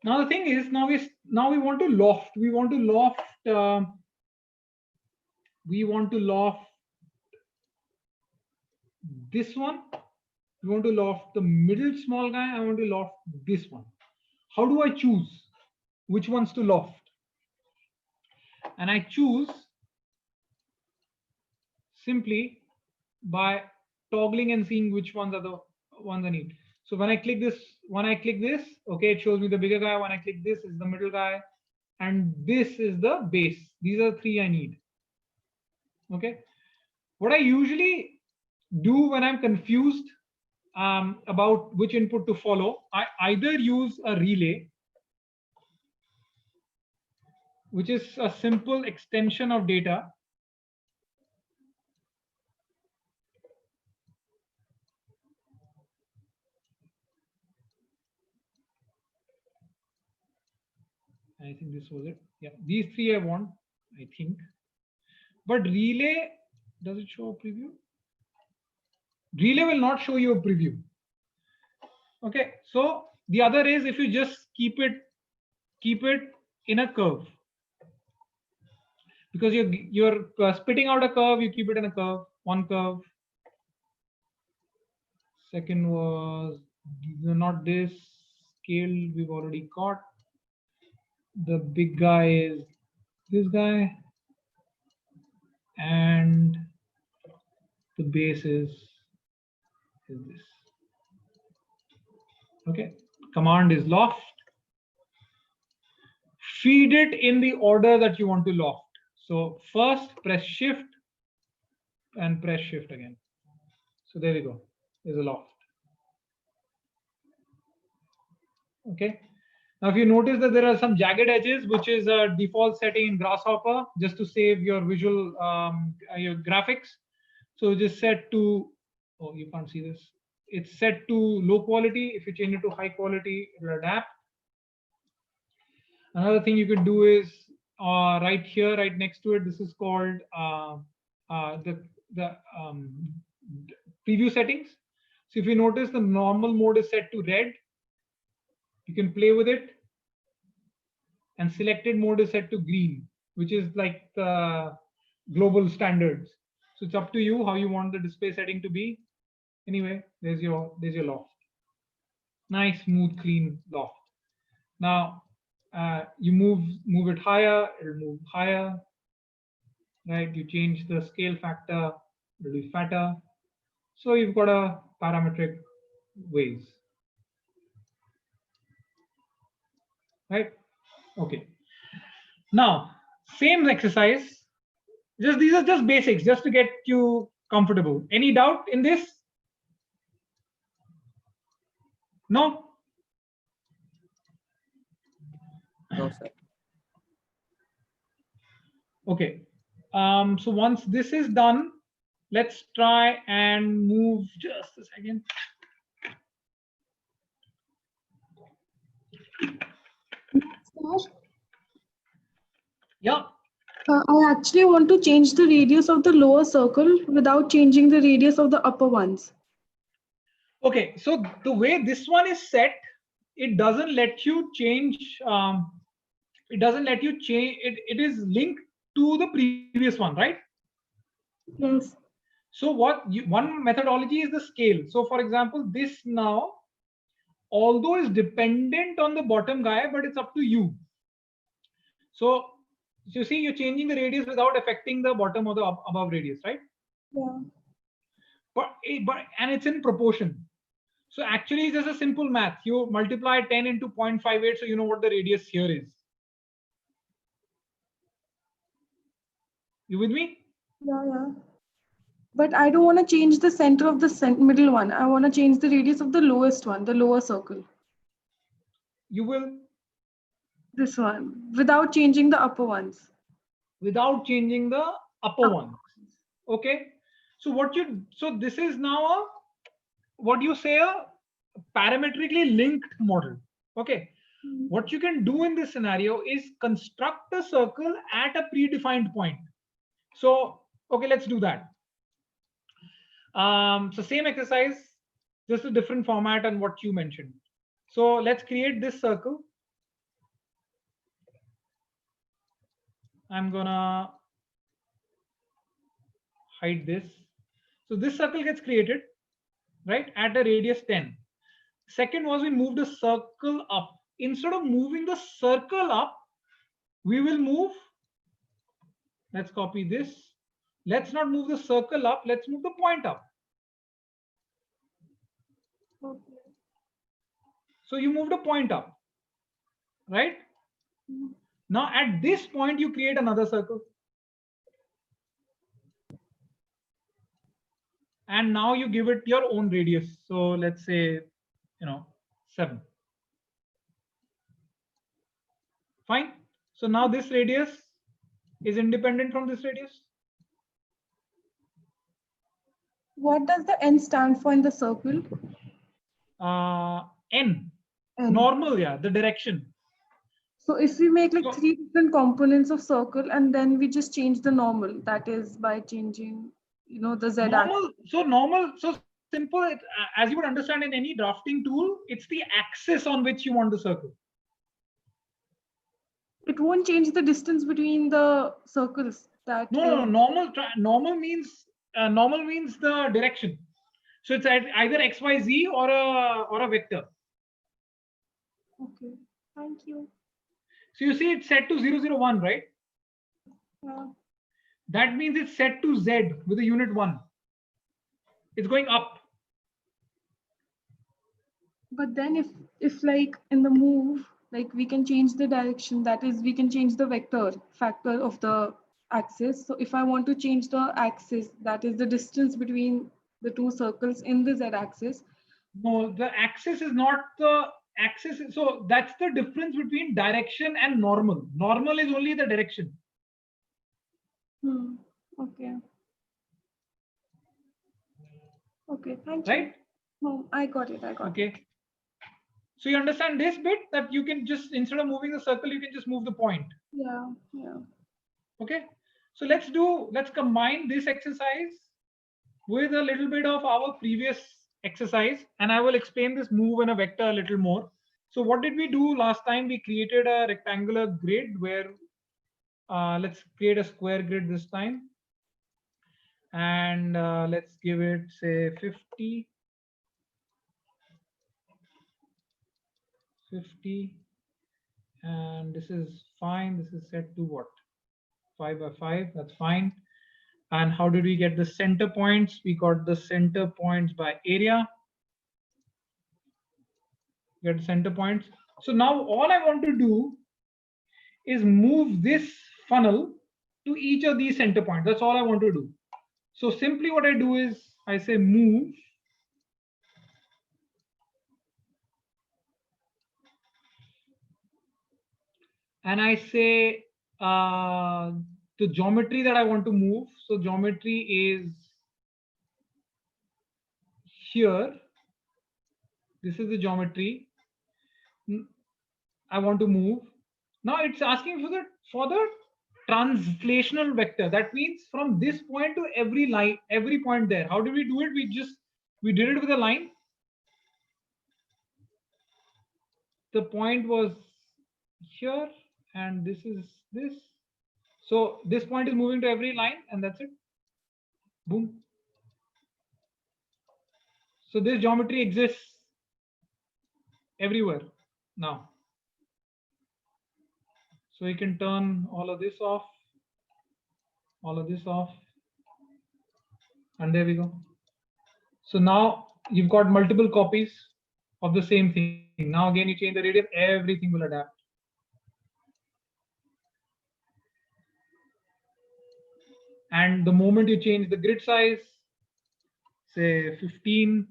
Now the thing is, now we want to loft. We want to loft this one. We want to loft the middle small guy. I want to loft this one. How do I choose which ones to loft? And I choose simply by toggling and seeing which ones are the ones I need. So when I click this, okay, it shows me the bigger guy. When I click this, is the middle guy, and this is the base. These are the 3 I need. Okay. What I usually do when I'm confused about which input to follow, I either use a relay, which is a simple extension of data. I think this was it. Yeah, these 3 I want, I think. But relay, does it show a preview? Relay will not show you a preview. Okay, so the other is if you just keep it in a curve. Because you're spitting out a curve, you keep it in a curve. One curve. Second was not this scale we've already got. The big guy is this guy, and the base is this. Okay, command is loft. Feed it in the order that you want to loft. So first press shift and press shift again. So there we go. There's a loft. Okay. Now, if you notice that there are some jagged edges, which is a default setting in Grasshopper, just to save your visual, your graphics. So just set to, oh, you can't see this. It's set to low quality. If you change it to high quality, it will adapt. Another thing you can do is right here, right next to it. This is called the preview settings. So if you notice, the normal mode is set to red. You can play with it, and selected mode is set to green, which is like the global standards. So it's up to you how you want the display setting to be. Anyway, there's your loft. Nice, smooth, clean loft. Now you move it higher, it'll move higher. Right? You change the scale factor, it'll be fatter. So you've got a parametric ways, right? Okay. Now, same exercise. These are just basics, just to get you comfortable. Any doubt in this? No? No, sir. Okay. So once this is done, let's try and move just a second. Yeah. I actually want to change the radius of the lower circle without changing the radius of the upper ones. Okay, so the way this one is set, it doesn't let you change. It doesn't let you change. It is linked to the previous one, right? Yes. So one methodology is the scale. So for example, this now, although is dependent on the bottom guy, but it's up to you. So you see, you're changing the radius without affecting the bottom or the above radius, right? Yeah. But and it's in proportion. So actually, it's just a simple math. You multiply 10 into 0.58, so you know what the radius here is. You with me? Yeah, yeah. But I don't want to change the center of the middle one. I want to change the radius of the lowest one, the lower circle. You will? This one, without changing the upper ones. Without changing the upper one. Okay. So this is now what you say a parametrically linked model. Okay. What you can do in this scenario is construct a circle at a predefined point. So, okay, let's do that. So same exercise, just a different format and what you mentioned. So let's create this circle. I'm gonna hide this. So this circle gets created, right, at a radius 10. Second was we move the circle up. Instead of moving the circle up, we will move, let's copy this. Let's not move the circle up, let's move the point up. Okay. So you moved a point up, right? Now at this point, you create another circle. And now you give it your own radius. So let's say, 7. Fine. So now this radius is independent from this radius. What does the n stand for in the circle? N. Normal, yeah, the direction. So if we make like 3 different components of circle and then we just change the normal, that is by changing, the z axis. So simple, as you would understand in any drafting tool, it's the axis on which you want the circle. It won't change the distance between the circles. No, normal means the direction. So it's either x, y, z or a vector. Okay, thank you. So you see it's set to 0, 0, 1, right? Yeah. That means it's set to z with a unit 1. It's going up. But then if like in the move, like we can change the direction, that is we can change the vector factor of the axis. So if I want to change the axis, that is the distance between the two circles in the z axis. No, the axis is not the axis. So that's the difference between direction and normal. Normal is only the direction. Okay. Okay, thank you. Right? No, I got it. Okay. So you understand this bit, that you can just, instead of moving the circle, you can just move the point. Yeah, yeah. Okay. So let's combine this exercise with a little bit of our previous exercise, and I will explain this move in a vector a little more. So what did we do last time? We created a rectangular grid where let's create a square grid this time. And let's give it, say, 50. And this is fine. This is set to what? 5 by 5. That's fine. And how did we get the center points? We got the center points by area. Get center points. So now all I want to do is move this funnel to each of these center points. That's all I want to do. So simply what I do is I say move and I say the geometry that I want to move. So geometry is here. This is the geometry I want to move. Now it's asking for the translational vector. That means from this point to every line, every point there. How did we do it? We did it with a line. The point was here, and this is this. So this point is moving to every line, and that's it. Boom. So this geometry exists everywhere now. So you can turn all of this off, all of this off, and there we go. So now you've got multiple copies of the same thing. Now again, you change the radius, everything will adapt. And the moment you change the grid size, say 15,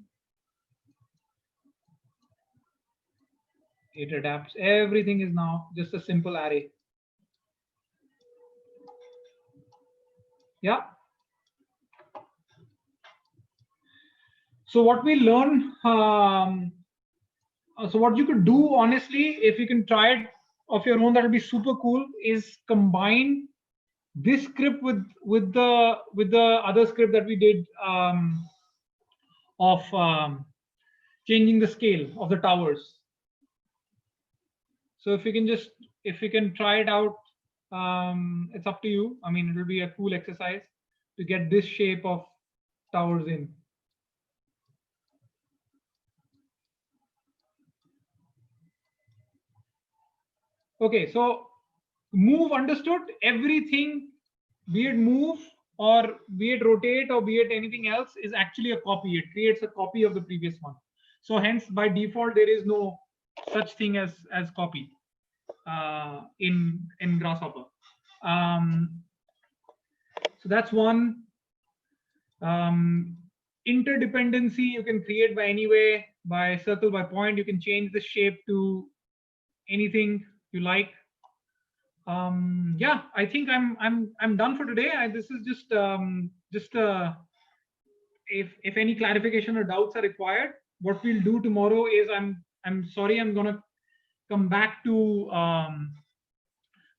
it adapts. Everything is now just a simple array. Yeah. So what we learn, so what you could do, honestly, if you can try it of your own, that'll be super cool, is combine this script with the other script that we did of changing the scale of the towers. So if you can try it out, it's up to you. I mean, it'll be a cool exercise to get this shape of towers in. Okay, so move understood. Everything, be it move or be it rotate or be it anything else, is actually a copy. It creates a copy of the previous one. So hence, by default, there is no such thing as copy in Grasshopper. So that's one. Interdependency you can create by any way, by circle, by point. You can change the shape to anything you like. Yeah, I think I'm done for today. This is just if any clarification or doubts are required, what we'll do tomorrow is I'm sorry, I'm gonna come back to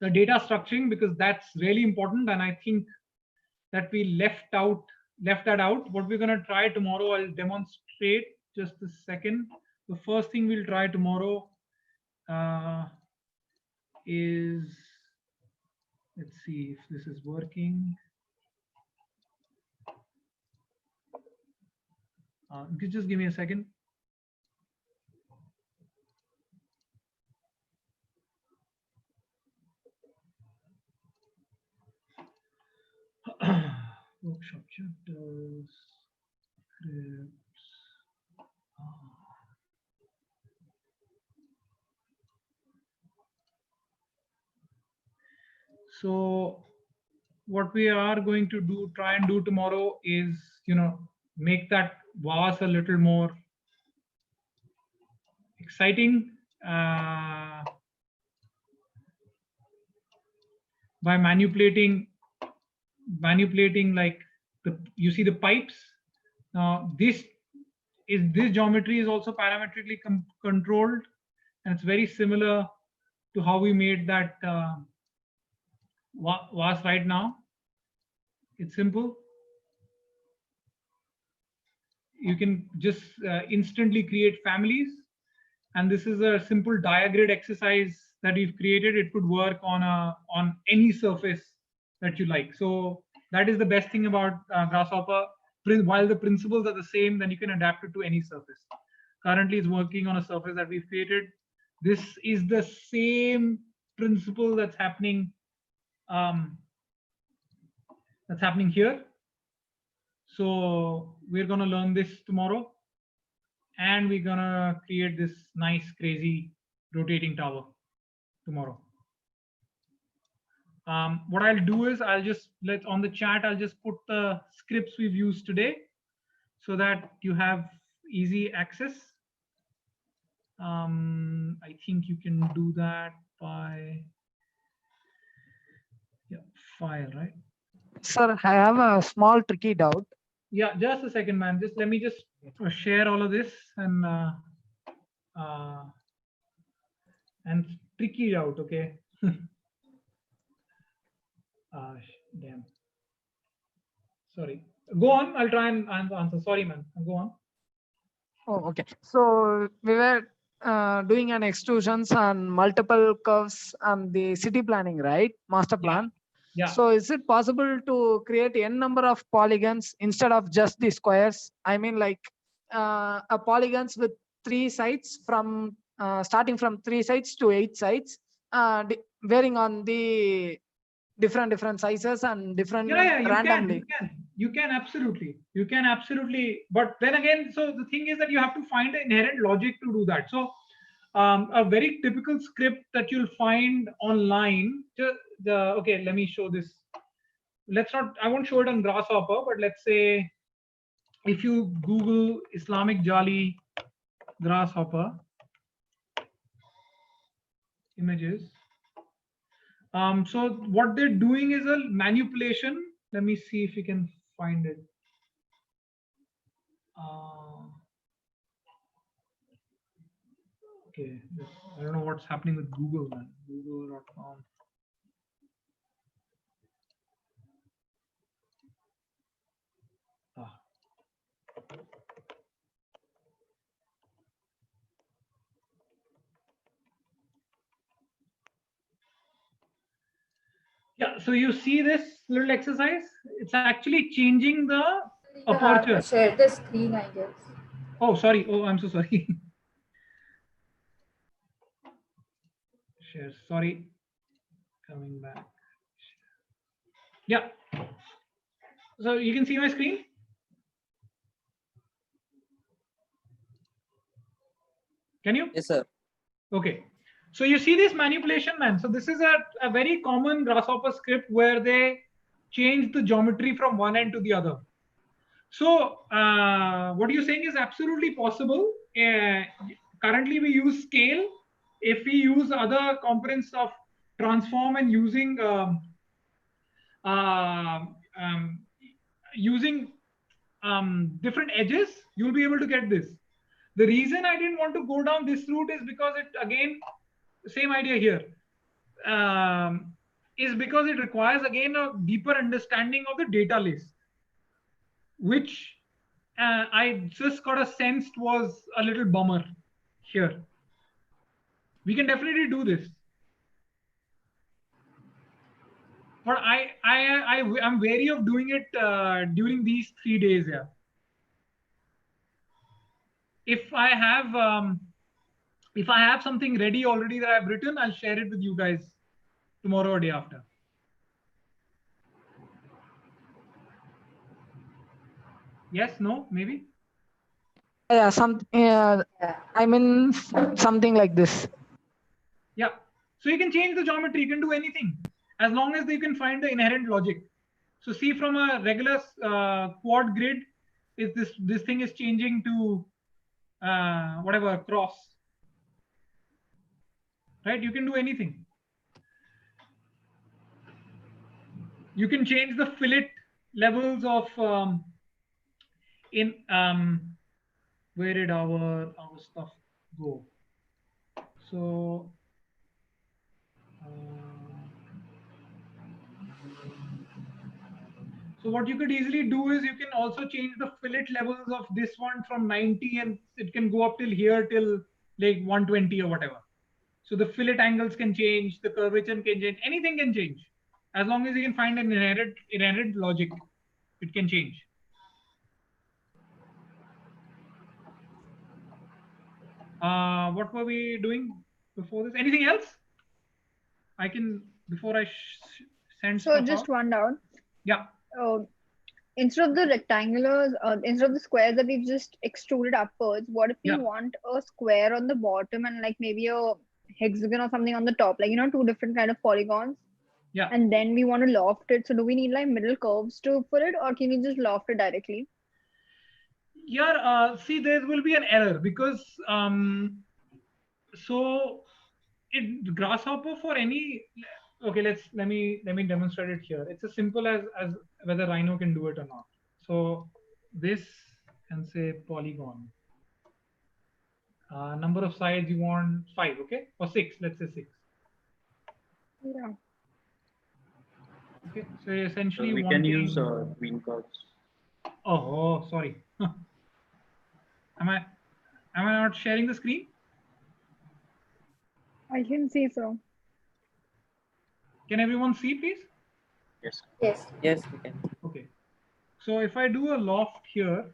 the data structuring, because that's really important, and I think that we left that out. What we're gonna try tomorrow, I'll demonstrate just a second. The first thing we'll try tomorrow is, let's see if this is working. Just give me a second. Workshop chapters, scripts. So what we are going to try and do tomorrow is, make that VAS a little more exciting by manipulating like you see the pipes. Now this geometry is also parametrically controlled, and it's very similar to how we made that VAS right now. It's simple. You can just instantly create families, and this is a simple diagrid exercise that we've created. It could work on any surface that you like. So that is the best thing about Grasshopper. While the principles are the same, then you can adapt it to any surface. Currently, it's working on a surface that we've created. This is the same principle that's happening here. So we're going to learn this tomorrow, and we're going to create this nice, crazy rotating tower tomorrow. What I'll do is I'll just on the chat, I'll just put the scripts we've used today so that you have easy access. I think you can do that by file, right? Sir, I have a small tricky doubt. Yeah, just a second, man. Just let me just share all of this and tricky out, okay? Damn. Sorry. Go on. I'll try and answer. Sorry, man. Go on. Oh, okay. So we were doing an extrusions on multiple curves on the city planning, right? Master plan. Yeah. So is it possible to create n number of polygons instead of just the squares? I mean, like a polygons with 3 sides from starting from 3 sides to 8 sides, varying on the different sizes and different randomly. You can absolutely. But then again, so the thing is that you have to find an inherent logic to do that. So a very typical script that you'll find online, okay, let me show this. I won't show it on Grasshopper, but let's say if you Google Islamic Jali Grasshopper images. So what they're doing is a manipulation. Let me see if you can find it. Okay, I don't know what's happening with Google, man. Google.com. Yeah, so you see this little exercise? It's actually changing the aperture. Share the screen, I guess. Oh, sorry. Oh, I'm so sorry. Share. Sorry. Coming back. Yeah. So you can see my screen? Can you? Yes, sir. Okay. So you see this manipulation, man. So this is a very common Grasshopper script where they change the geometry from one end to the other. So what you're saying is absolutely possible. Currently we use scale. If we use other components of transform and using different edges, you'll be able to get this. The reason I didn't want to go down this route is because it, again, same idea here, is because it requires, again, a deeper understanding of the data list, which I just got a sense was a little bummer here. We can definitely do this. But I'm wary of doing it during these 3 days here. If I have something ready already that I've written, I'll share it with you guys tomorrow or day after. Yes, no, maybe? Yeah, I mean, something like this. Yeah. So you can change the geometry, you can do anything, as long as you can find the inherent logic. So see, from a regular quad grid, is this thing is changing to whatever, cross. Right? You can do anything. You can change the fillet levels of where did our stuff go? So so what you could easily do is you can also change the fillet levels of this one from 90, and it can go up till here till like 120 or whatever. So the fillet angles can change, the curvature can change, anything can change. As long as you can find an inherent logic, it can change. What were we doing before this? Anything else? I can, before I send So stuff just out. one down. Yeah. instead of the rectangulars, instead of the squares that we've just extruded upwards, what if we want a square on the bottom and like maybe a hexagon or something on the top, like, you know, two different kind of polygons? Yeah. And then we want to loft it. So do we need like middle curves to put it, or can we just loft it directly? Yeah, see, there will be an error because so it Grasshopper for any, okay, let me demonstrate it here. It's as simple as whether Rhino can do it or not. So this can say polygon. Number of sides you want 5, okay, or 6, let's say 6. Yeah. Okay, so essentially we can use tween curves. Oh, sorry. Am I not sharing the screen? I can see so. Can everyone see, please? Yes. Yes. Yes, we can. Okay. So if I do a loft here,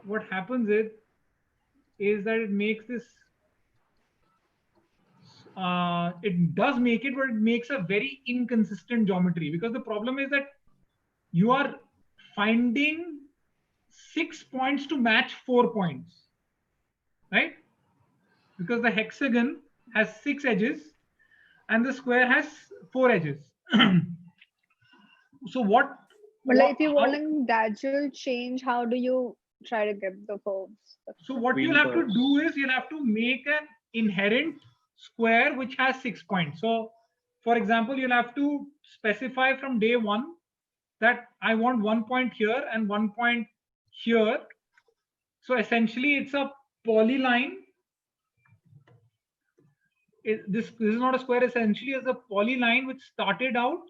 what happens is that it makes this. It does make it, but it makes a very inconsistent geometry, because the problem is that you are finding 6 points to match 4 points, right? Because the hexagon has 6 edges and the square has 4 edges. So what? But like if you want a gradual change, how do you try to get the curves? So what you'll have to do is you'll have to make an inherent square which has 6 points. So for example, you'll have to specify from day 1 that I want 1 point here and 1 point here. So essentially it's a polyline. This is not a square, essentially is a polyline which started out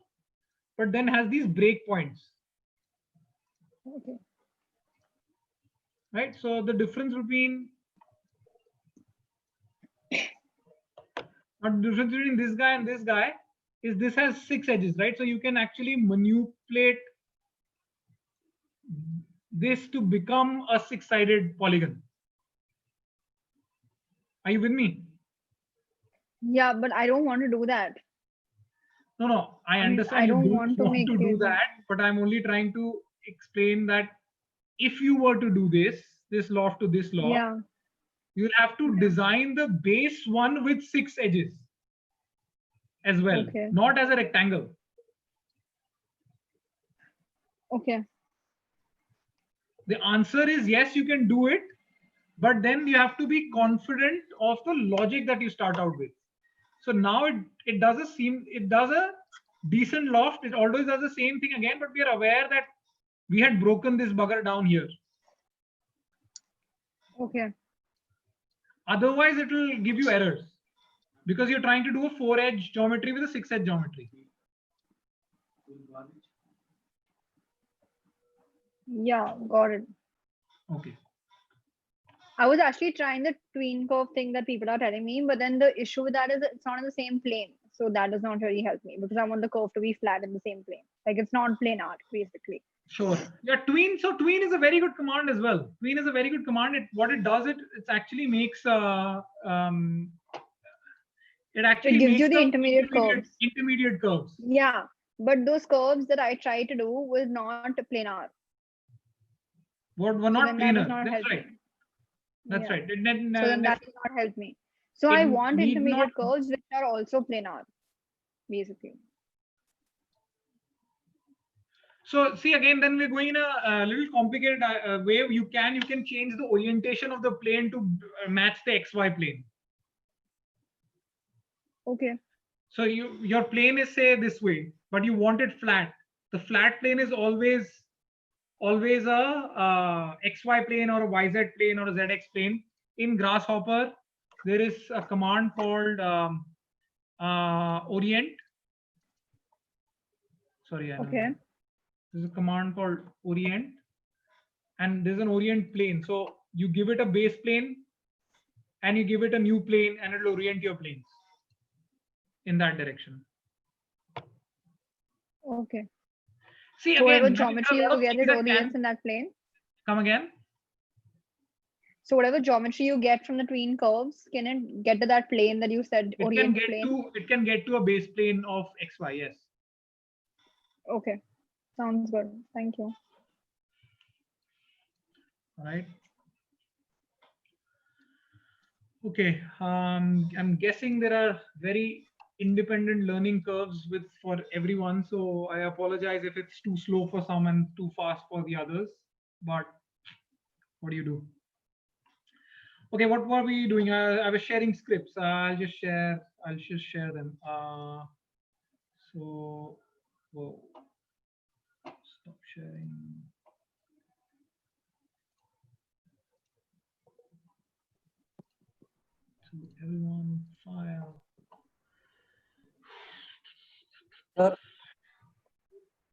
but then has these breakpoints. Okay. Right, so the difference between this guy and this guy is this has 6 edges, right? So you can actually manipulate this to become a 6-sided polygon. Are you with me? Yeah, but I don't want to do that. No, I understand. I don't you want to make do it that, but I'm only trying to explain that if you were to do this loft to this loft, yeah, you'll have to design the base one with 6 edges as well, okay, not as a rectangle. Okay. The answer is yes, you can do it, but then you have to be confident of the logic that you start out with. So now it does a decent loft. It always does the same thing again, but we are aware that we had broken this bugger down here. Okay. Otherwise, it will give you errors because you're trying to do a 4-edge geometry with a 6-edge geometry. Yeah, got it. Okay. I was actually trying the tween curve thing that people are telling me, but then the issue with that is that it's not in the same plane. So that does not really help me because I want the curve to be flat in the same plane. Like it's not planar, basically. Sure. Yeah, tween. So tween is a very good command as well. Tween is a very good command. What it does, it actually makes it gives you the intermediate curves. Intermediate curves. Yeah, but those curves that I tried to do was not planar. What were not planar? That's right. Me. That's right. So then that does not help me. So I want intermediate curves which are also planar, basically. So see, again, then we're going in a little complicated way. You can change the orientation of the plane to match the XY plane. Okay. So your plane is, say, this way, but you want it flat. The flat plane is always a XY plane or a YZ plane or a ZX plane. In Grasshopper, there is a command called orient. Sorry. Okay. There's a command called orient, and there's an orient plane. So you give it a base plane and you give it a new plane and it'll orient your planes in that direction. Okay. See, so again, whatever geometry you get, it orients in that plane. Come again? So whatever geometry you get from the tween curves, can it get to that plane that you said orient plane? It can get to a base plane of XY, yes. Okay, sounds good. Thank you. All right. Okay, I'm guessing there are very independent learning curves for everyone. So I apologize if it's too slow for some and too fast for the others. But what do you do? Okay, what were we doing? I was sharing scripts. I'll just share them. So, whoa, stop sharing. To everyone, file. Sir,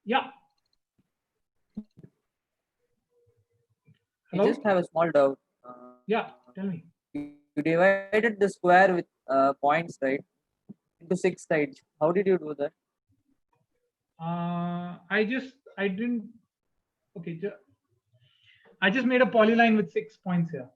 Yeah. I Hello? just have a small doubt. Yeah, tell me. You divided the square with points, right, into 6 sides. How did you do that? I didn't. Okay, I just made a polyline with 6 points here.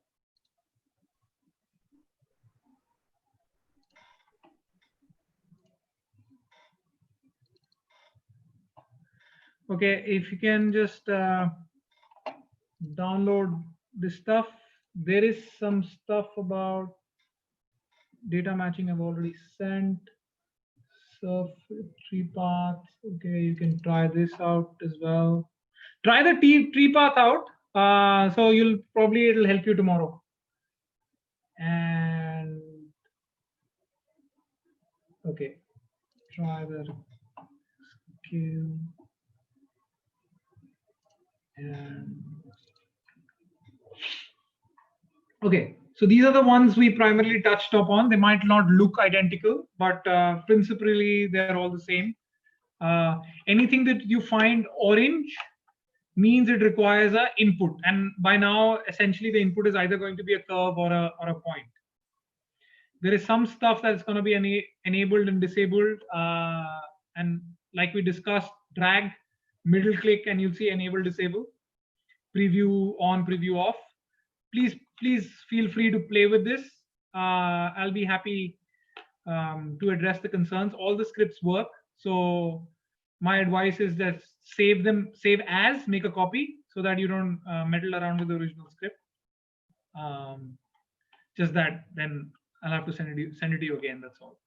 Okay, if you can just download this stuff. There is some stuff about data matching I've already sent. So tree path. Okay, you can try this out as well. Try the tree path out. So it'll help you tomorrow. And okay, try the skill. And okay, so these are the ones we primarily touched upon. They might not look identical, but principally they're all the same. Anything that you find orange means it requires an input, and by now essentially the input is either going to be a curve or a point. There is some stuff that's going to be enabled and disabled, and like we discussed, drag, middle click, and you'll see enable, disable, preview on, preview off. Please feel free to play with this. I'll be happy to address the concerns. All the scripts work, so my advice is that save as, make a copy so that you don't meddle around with the original script. Just that, then I'll have to send it to you again. That's all.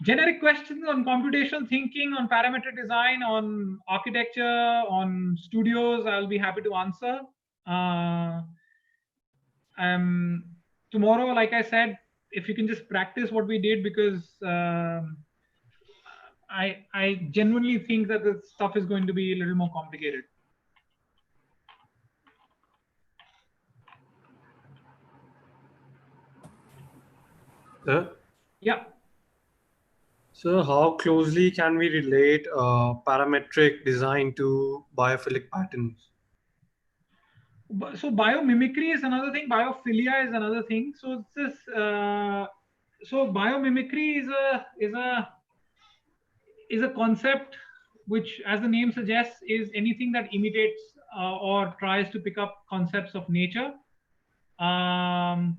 Generic questions on computational thinking, on parametric design, on architecture, on studios, I'll be happy to answer. Tomorrow, like I said, if you can just practice what we did, because I genuinely think that the stuff is going to be a little more complicated. Yeah. So how closely can we relate parametric design to biophilic patterns? So biomimicry is another thing. Biophilia is another thing. So it's this. So biomimicry is a concept which, as the name suggests, is anything that imitates or tries to pick up concepts of nature. And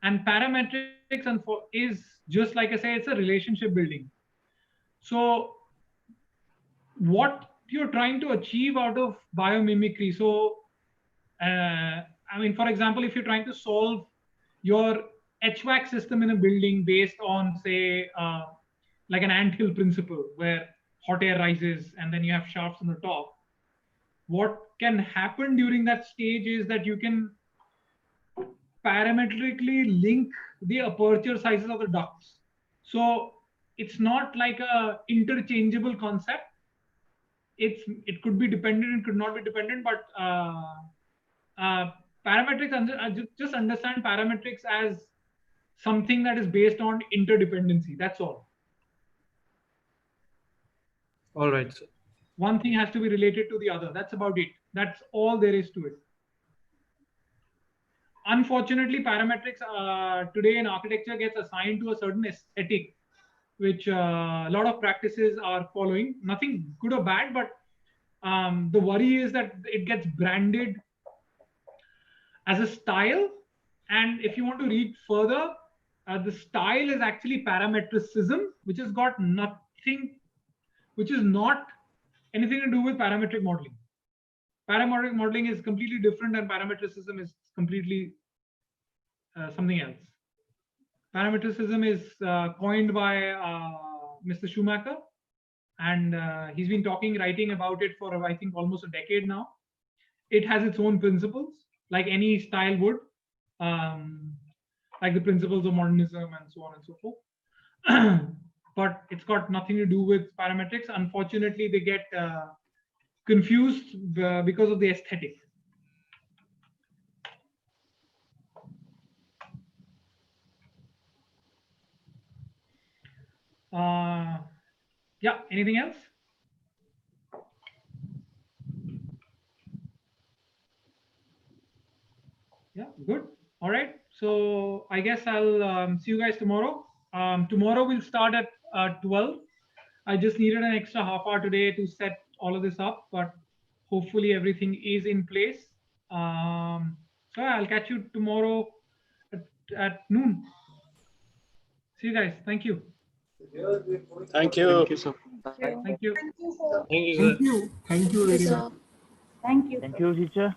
parametrics is, just like I say, it's a relationship building. So what you're trying to achieve out of biomimicry. So I mean, for example, if you're trying to solve your HVAC system in a building based on, say, like an anthill principle, where hot air rises and then you have shafts on the top, what can happen during that stage is that you can parametrically link the aperture sizes of the ducts. So it's not like a interchangeable concept. It could be dependent, it could not be dependent, but parametrics, just understand parametrics as something that is based on interdependency. That's all. All right, sir. One thing has to be related to the other. That's about it. That's all there is to it. Unfortunately, parametrics today in architecture gets assigned to a certain aesthetic, which a lot of practices are following. Nothing good or bad, but the worry is that it gets branded as a style. And if you want to read further, the style is actually parametricism, which has got nothing. which is not anything to do with parametric modeling. Parametric modeling is completely different, and parametricism is completely something else. Parametricism is coined by Mr. Schumacher, and he's been writing about it for, I think, almost a decade now. It has its own principles, like any style would, like the principles of modernism and so on and so forth. But it's got nothing to do with parametrics. Unfortunately, they get confused because of the aesthetic. Yeah, anything else? Yeah, good. All right. So I guess I'll see you guys tomorrow. Tomorrow we'll start at 12. I just needed an extra half hour today to set all of this up, but hopefully everything is in place. So I'll catch you tomorrow at noon. See you guys. Thank you. Thank you. Thank you, sir. Thank you. Thank you very much. Thank you. Thank you, teacher.